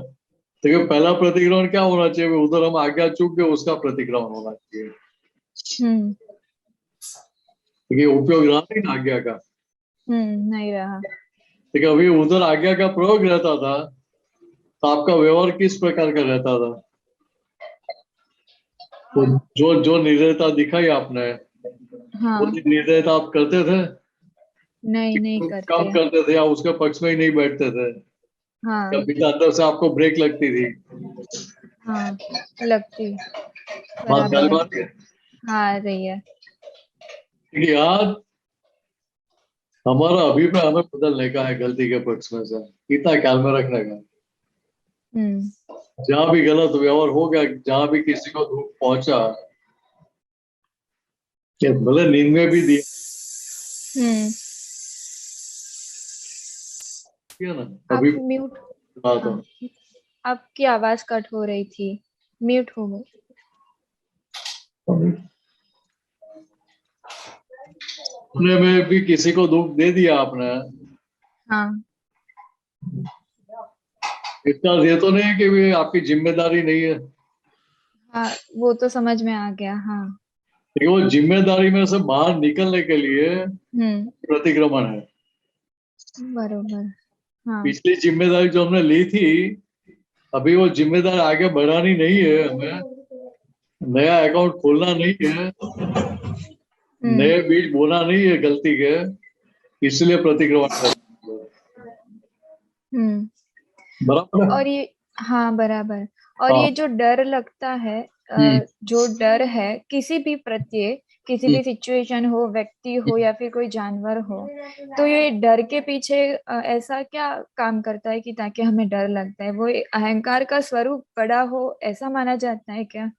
देखिए पहला प्रतिक्रमण क्या होना चाहिए? उधर हम आज्ञा चूक गए, उसका प्रतिक्रमण होना चाहिए। देखिए उपयोग रहा नहीं ना आज्ञा का। नहीं रहा। ठीक है, अभी उधर आज्ञा का प्रयोग रहता था, तो आपका व्यवहार किस प्रकार का रहता था? तो जो जो निर्दयता दिखाई आपने, वो निर्दयता आप करते थे? नहीं करते। कम करते थे या उसके पक्ष में ही नहीं बैठते थे? हाँ कभी अंदर से आपको ब्रेक लगती थी? हाँ लगती। बात बराबर है। हाँ रही है। ठीक है, यार हमारा अभिप्राय हमें बदलने का है गलती के पक्ष में से, इतना ख्याल में रखने का। जहां भी गलत व्यवहार हो गया, जहां भी किसी को दुख पहुंचा, भले नींद में भी दिया ना, अभी म्यूट। तो आपकी आवाज कट हो रही थी, म्यूट हो गई। अपने में भी किसी को दुख दे दिया आपने, हाँ इसका ये तो नहीं है कि भी आपकी जिम्मेदारी नहीं है। हाँ वो तो समझ में आ गया। हाँ देखिए वो जिम्मेदारी में से बाहर निकलने के लिए प्रतिक्रमण है। बरोबर। हाँ पिछली जिम्मेदारी जो हमने ली थी, अभी वो जिम्मेदारी आगे बढ़ानी नहीं है, हमें नया अकाउंट खोलना नहीं है, नए बीज बोना नहीं है गलती के, इसलिए प्रतिक्रमण कर। बराबर। और ये हाँ बराबर। और ये जो डर लगता है, जो डर है किसी भी प्रत्यय, किसी भी सिचुएशन हो, व्यक्ति हो या फिर कोई जानवर हो, तो ये डर के पीछे ऐसा क्या काम करता है कि ताकि हमें डर लगता है? वो अहंकार का स्वरूप बड़ा हो, ऐसा माना जाता है क्या?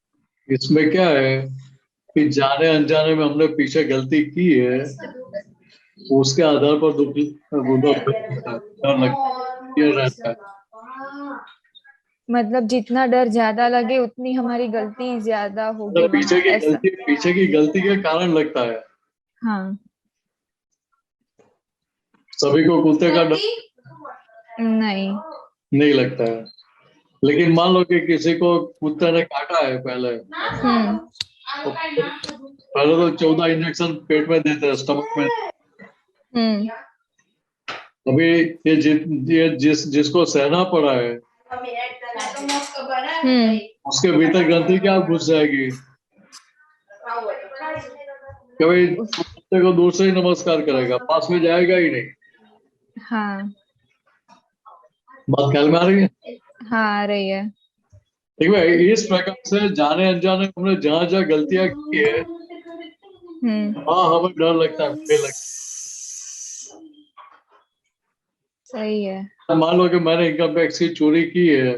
इसमें क्या है कि जाने अनजाने में हमने पीछे गलती की है, उसके आधार पर डर लगता है। मतलब जितना डर ज्यादा लगे उतनी हमारी गलती ज्यादा होगी। पीछे की गलती के कारण लगता है। हाँ सभी को कुत्ते का डर नहीं लगता है, लेकिन मान लो कि किसी को कुत्ते ने काटा है पहले, तो पहले तो 14 इंजेक्शन पेट में देते हैं, स्टमक में। अभी ये जिसको सहना पड़ा है, उसके भीतर ग्रंथि क्या घुस जाएगी, कभी कुत्ते को दूर से ही नमस्कार करेगा, पास में जाएगा ही नहीं। हाँ बात ख्याल में आ रही है? हाँ आ रही है। ठीक है, इस प्रकार से जाने अनजाने हमने जहां जहां गलतियां की है, हाँ हमें डर लगता है, मुझे लगता है। सही है। मान लो कि मैंने इनकम टैक्स की चोरी की है,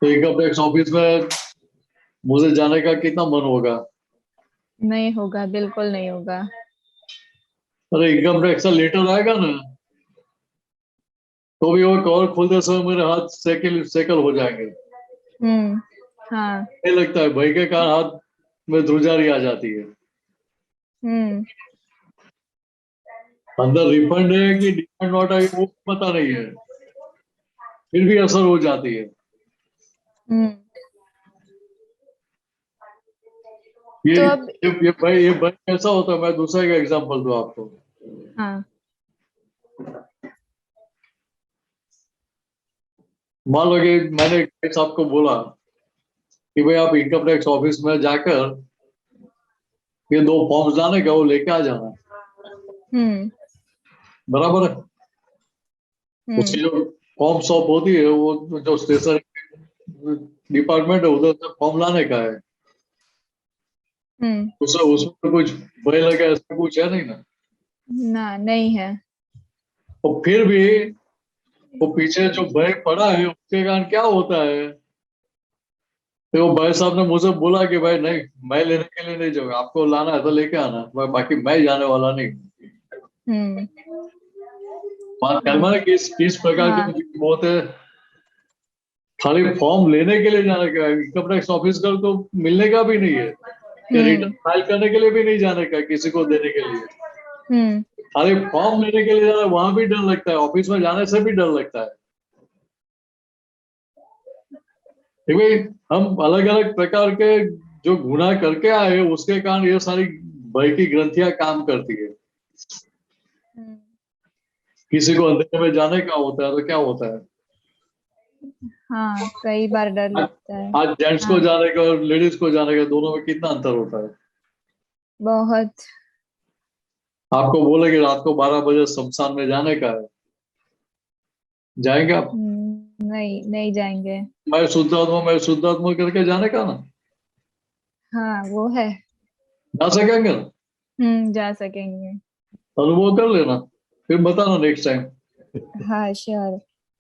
तो इनकम टैक्स ऑफिस में मुझे जाने का कितना मन होगा? नहीं होगा, बिल्कुल नहीं होगा। अरे इनकम टैक्स का लेटर आएगा ना, तो भी वो कवर खोलते समय मेरे हाथ सेकल हो जाएंगे। हाँ। नहीं लगता है भाई के कारण हाथ में ध्रुजारी आ जाती है। अंदर रिफंड है कि डिफंड नॉट है वो पता नहीं है, फिर भी असर हो जाती है। ये तो अब ये भाई कैसा होता है, मैं दूसरा का एग्जांपल दूं आपको। हाँ। मान लो कि मैंने केस आपको बोला कि भाई आप इनकम टैक्स ऑफिस में जाकर ये 2 फॉर्म्स लाने का, वो लेके आ जाना। बराबर है। उसकी जो फॉर्म शॉप होती है, वो जो स्टेशन डिपार्टमेंट है, उधर से फॉर्म लाने का है। उसमें कुछ भय लगा ऐसा कुछ है नहीं ना। ना, नहीं है। और फिर भी वो पीछे जो भय पड़ा है उसके कारण क्या होता है, तो वो भाई साहब ने मुझे बोला कि भाई नहीं, मैं लेने के लिए नहीं जाऊंगा, आपको लाना है तो लेके आना, बाकी मैं जाने वाला नहीं। बात करना है कि किस प्रकार हाँ। के बहुत है। खाली फॉर्म लेने के लिए जाने का, इनकम टैक्स ऑफिस का तो मिलने का भी नहीं है, या रिटर्न फाइल करने के लिए भी नहीं जाने का, किसी को देने के लिए। खाली फॉर्म लेने के लिए जाना, वहां भी डर लगता है, ऑफिस में जाने से भी डर लगता है। ठीक है, हम अलग अलग प्रकार के जो गुनाह करके आए उसके कारण ये सारी भय की ग्रंथियां काम करती है। किसी को अंधेरे में जाने का होता है तो क्या होता है, हाँ, कई बार डर लगता है। आज जेंट्स को जाने का और लेडीज को जाने का, दोनों में कितना अंतर होता है। बहुत। आपको बोले कि रात को 12 बजे शमशान में जाने का है, जाएंगे आप? नहीं जाएंगे। मैं शुद्धात्मा करके जाने का ना, हाँ, वो है। जा सकेंगे ना? जा सकेंगे। अनुभव कर लेना, फिर बताना नेक्स्ट टाइम। हाँ, श्योर।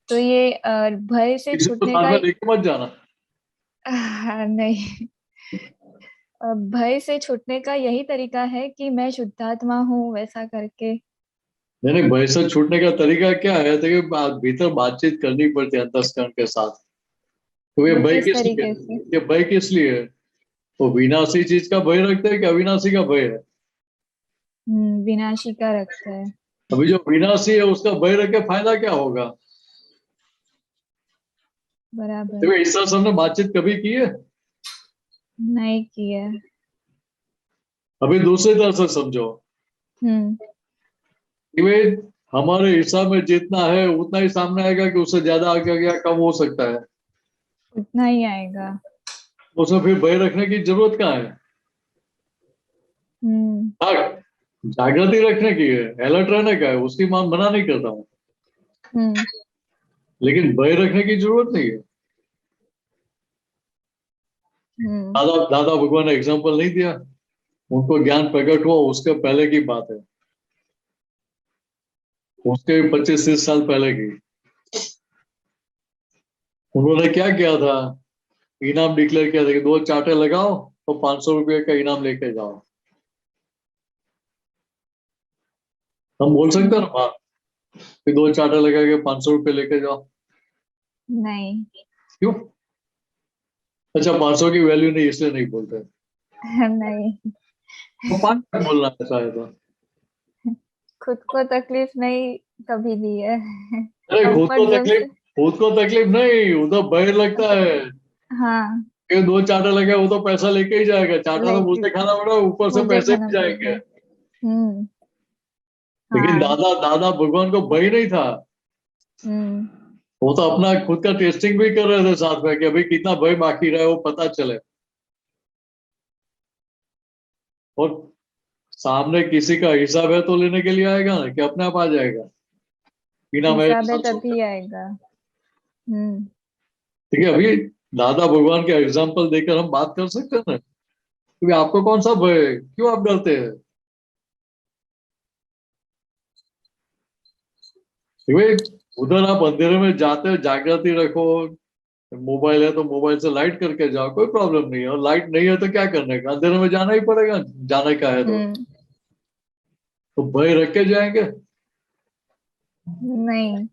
तो ये भय से किसी को छूटने साथ का में लेके मत जाना। नहीं, भय से छूटने का यही तरीका है कि मैं शुद्धात्मा हूँ, वैसा करके। नहीं, भय से छूटने का तरीका क्या है, देखिए भीतर बातचीत करनी पड़ती है अंतस्करण के साथ। तो ये भय किस किस लिए तरीके है? से? ये भय किस लिए है? तो विनाशी चीज का भय रखते हैं कि अविनाशी का भय है? विनाशी का रखता है। अभी जो विनाशी है उसका भय रख के फायदा क्या होगा? बराबर। देखो इस तरह से हमने बातचीत कभी की है? नहीं किया। अभी दूसरी तरह से समझो कि भाई हमारे हिसाब में जितना है उतना ही सामने आएगा कि उससे ज्यादा आगे गया कम हो सकता है, उतना ही आएगा। उसमें फिर भय रखने की जरूरत कहाँ है? हाँ, जागृति रखने की है, अलर्ट रहने का है, उसकी मां मना नहीं करता हूँ, लेकिन भय रखने की जरूरत नहीं है। दादा भगवान ने एग्जाम्पल नहीं दिया, उनको ज्ञान प्रकट हुआ उसके पहले की बात है, उसके 25-30 साल पहले की। उन्होंने क्या किया था, इनाम डिक्लेयर किया था कि 2 चाटे लगाओ तो 500 रुपये का इनाम लेके जाओ। हम बोल सकते हैं ना बात कि 2 चाटे लगा के 500 रुपये लेके जाओ? नहीं। क्यों? अच्छा, 500 की वैल्यू नहीं इसलिए नहीं बोलते? नहीं, तो 5 बोलना है शायद। खुद को तकलीफ नहीं कभी दी है। अरे कंफर्ट खुद को तकलीफ नहीं, उधर भय लगता है हाँ, कि 2 चाटा लगा वो तो पैसा लेके ही जाएगा, चाटा तो मुझे लेके खाना पड़ा, ऊपर से मुझे पैसे खाना भी जाएंगे। पड़ेगा। लेकिन हाँ। दादा भगवान को भय नहीं था, वो तो अपना खुद का टेस्टिंग भी कर रहे थे साथ में कि अभी कितना भय बाकी रहा है वो पता चले, और सामने किसी का हिसाब है तो लेने के लिए आएगा ना, कि अपने आप आ जाएगा बिना मेरे हिसाब है हिसाब से? तभी आएगा। ठीक है, अभी दादा भगवान के एग्जाम्पल देकर हम बात कर सकते हैं ना, क्योंकि आपको कौन सा भय है, क्यों आप डरते हैं? भाई उधर आप अंधेरे में जाते हो, जागृति रखो, मोबाइल है तो मोबाइल से लाइट करके जाओ, कोई प्रॉब्लम नहीं है। और लाइट नहीं है तो क्या करने का, अंधेरे में जाना ही पड़ेगा, जाने का है तो भय रख के जाएंगे। नहीं,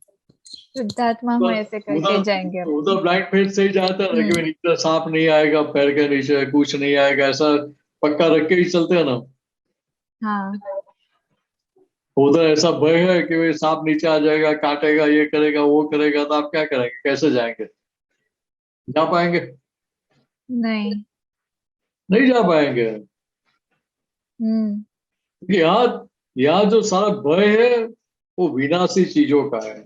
शुद्धात्मा हो ऐसे करके जाएंगे अब। उधर ब्लाइंड फेस से ही जाता है कि नीचे सांप नहीं आएगा, पैर के नीचे कुछ नहीं आएगा, ऐसा पक्का रख के ही चलते हैं ना। हाँ, उधर ऐसा भय है कि भाई सांप नीचे आ जाएगा, काटेगा, ये करेगा वो करेगा, तो आप क्या करेंगे, कैसे जाएंगे? जा पाएंगे? नहीं। नहीं जा पाएंगे। यहाँ जो सारा भय है वो विनाशी चीजों का है।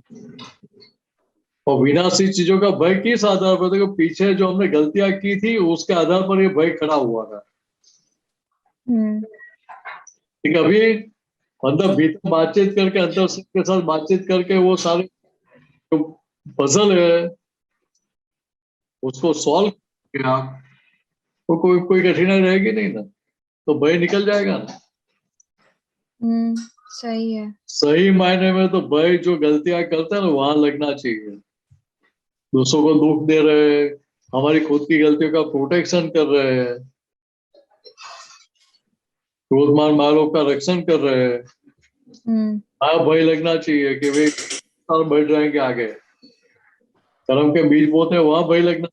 और विनाशी चीजों का भय किस आधार पर? देखो पीछे जो हमने गलतियां की थी उसके आधार पर ये भय खड़ा हुआ था। ठीक, अभी अंदर भीतर बातचीत करके, अंदर के साथ बातचीत करके वो सारे जो पजल है उसको सॉल्व करके आप तो कोई कठिनाई रहेगी नहीं ना, तो भय निकल जाएगा ना। सही है। सही मायने में तो भय जो गलतियां करते हैं ना वहां लगना चाहिए। दूसरों को दुख दे रहे हैं, हमारी खुद की गलतियों का प्रोटेक्शन कर रहे हैं, क्रोध मान मालों का रक्षण कर रहे हैं। हाँ, भय लगना चाहिए कि भाई और बढ़ जाएंगे आगे। कर्म के बीज बोते हैं वहां भय लगना,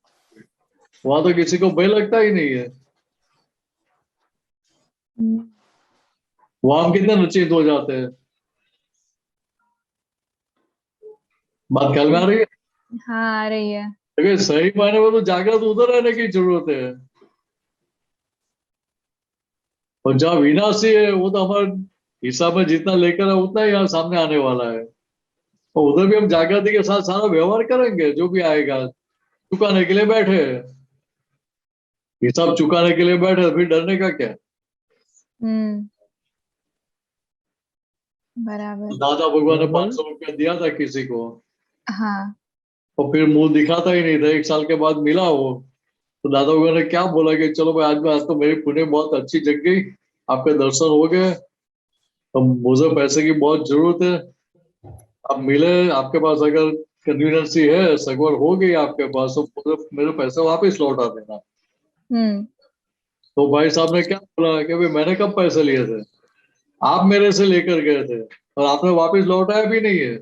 वहां तो किसी को भय लगता ही नहीं है। वहां हम कितने निश्चित हो जाते हैं। बात ख्याल में आ रही है? हाँ, आ रही है। देखिए सही मायने में तो जागृत उधर रहने की जरूरत है, और जहाँ विनाशी है वो तो हमारे हिसाब में जितना लेकर है उतना ही यहाँ सामने आने वाला है। और उधर भी हम जागृति के साथ सारा व्यवहार करेंगे, जो भी आएगा चुकाने के लिए बैठे हैं, हिसाब चुकाने के लिए बैठे, फिर डरने का क्या? बराबर। दादा भगवान ने 500 रुपया दिया था किसी को, हाँ। और फिर मुंह दिखाता ही नहीं था, 1 साल के बाद मिला वो, तो दादा भगवान ने क्या बोला कि चलो भाई आज तो मेरी पुण्य बहुत अच्छी जग गई, आपके दर्शन हो गए, तो मुझे पैसे की बहुत जरूरत है, आप मिले, आपके पास अगर कन्वीनियंसी है, सगवड़ हो गई आपके पास, तो मेरे पैसे वापस लौटा देना। तो भाई साहब ने क्या बोला कि भाई मैंने कब पैसे लिए थे, आप मेरे से लेकर गए थे और आपने वापस लौटाया भी नहीं है।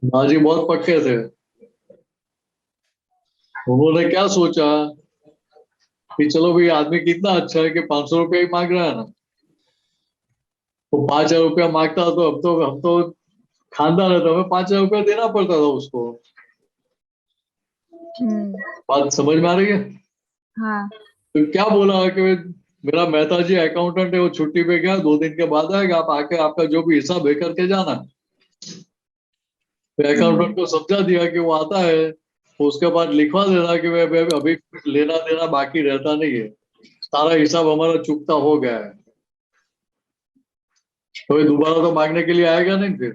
माँ जी बहुत पक्के थे, उन्होंने क्या सोचा कि चलो भाई आदमी कितना अच्छा है कि 500 रुपया ही मांग रहा है ना, तो 5,000 रुपया मांगता तो हम तो खानदान है, तो हमें 5,000 रुपया देना पड़ता था उसको। बात समझ में आ रही है? हाँ। तो क्या बोला कि मेरा मेहता जी अकाउंटेंट है, वो छुट्टी पे गया, 2 दिन के बाद आएगा, आप आके आपका जो भी हिसाब है करके जाना। तो अकाउंटेंट को समझा दिया कि वो आता है, तो उसके बाद लिखवा देना कि भाई अभी कुछ लेना देना बाकी रहता नहीं है, सारा हिसाब हमारा चुकता हो गया है। तो दोबारा तो मांगने के लिए आएगा नहीं फिर।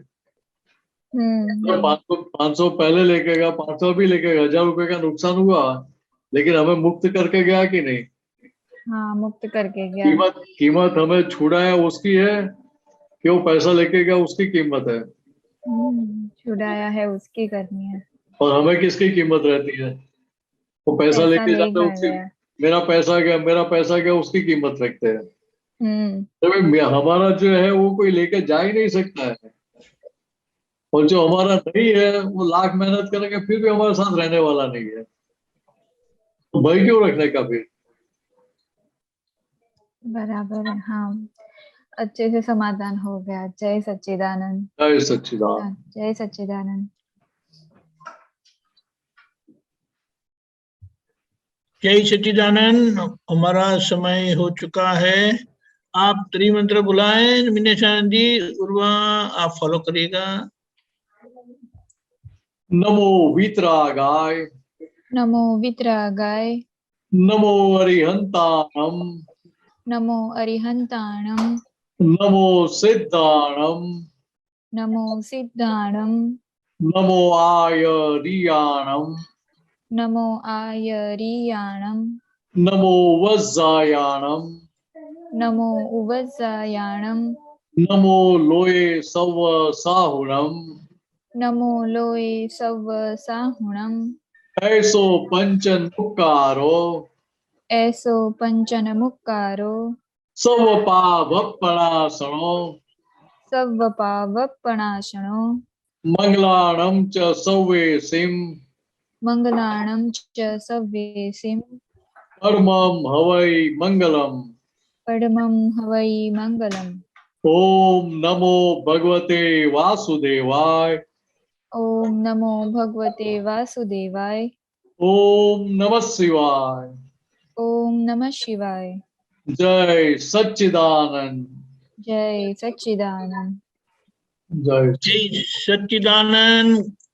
तो 500 पहले लेके गया, 500 भी लेके गया, 1,000 रुपए का नुकसान हुआ, लेकिन हमें मुक्त करके गया कि नहीं? हाँ, मुक्त करके गया। कीमत हमें छुड़ाया उसकी है कि वो पैसा लेके गया उसकी कीमत है। छुड़ाया है उसकी करनी है। और हमें किसकी कीमत रहती है? वो पैसा लेके जाते हैं उसकी, मेरा पैसा गया उसकी कीमत रखते हैं। तो हमारा जो है वो कोई लेके जा ही नहीं सकता है, और जो हमारा नहीं है वो लाख मेहनत करेंगे फिर भी हमारे साथ रहने वाला नहीं है, तो भय क्यों रखने का फिर? बराबर है। हाँ, अच्छे से समाधान हो गया। जय सच्चिदानंद। जय सच्चिदानंद। जय सच्चिदानंद। जय सच्चिदानंद। हमारा समय हो चुका है, आप त्रिमंत्र बुलाएं। मीनाशानंद जी, उर्वा आप फॉलो करिएगा। नमो वीतरागाय, नमो वीतरागाय, नमो अरिहंताणम, नमो अरिहंताणम, नमो सिद्धाणम, नमो सिद्धाणम, नमो आयरियाणम, नमो आयरियाणम, नमो वज्जायाणम, नमो उवज्जायाणम, नमो लोये सव साहुणम नमो लोये सव साहुणम ऐसो पंचन मुक्कारो ऐसो पंचन मुक्कारो सव पावपणासनो सव्वपावपणाशनो मंगलाणं च सव्वेसिं मंगलाणं च सव्वेसिं परमं हवै मंगलम्। परमं हवै मंगलम्। ओम नमो भगवते वासुदेवाय। ओम नमो भगवते वासुदेवाय। ओम नमः शिवाय। ओम नमः शिवाय। जय सच्चिदानंद। जय सच्चिदानंद। जय जय सच्चिदानंद।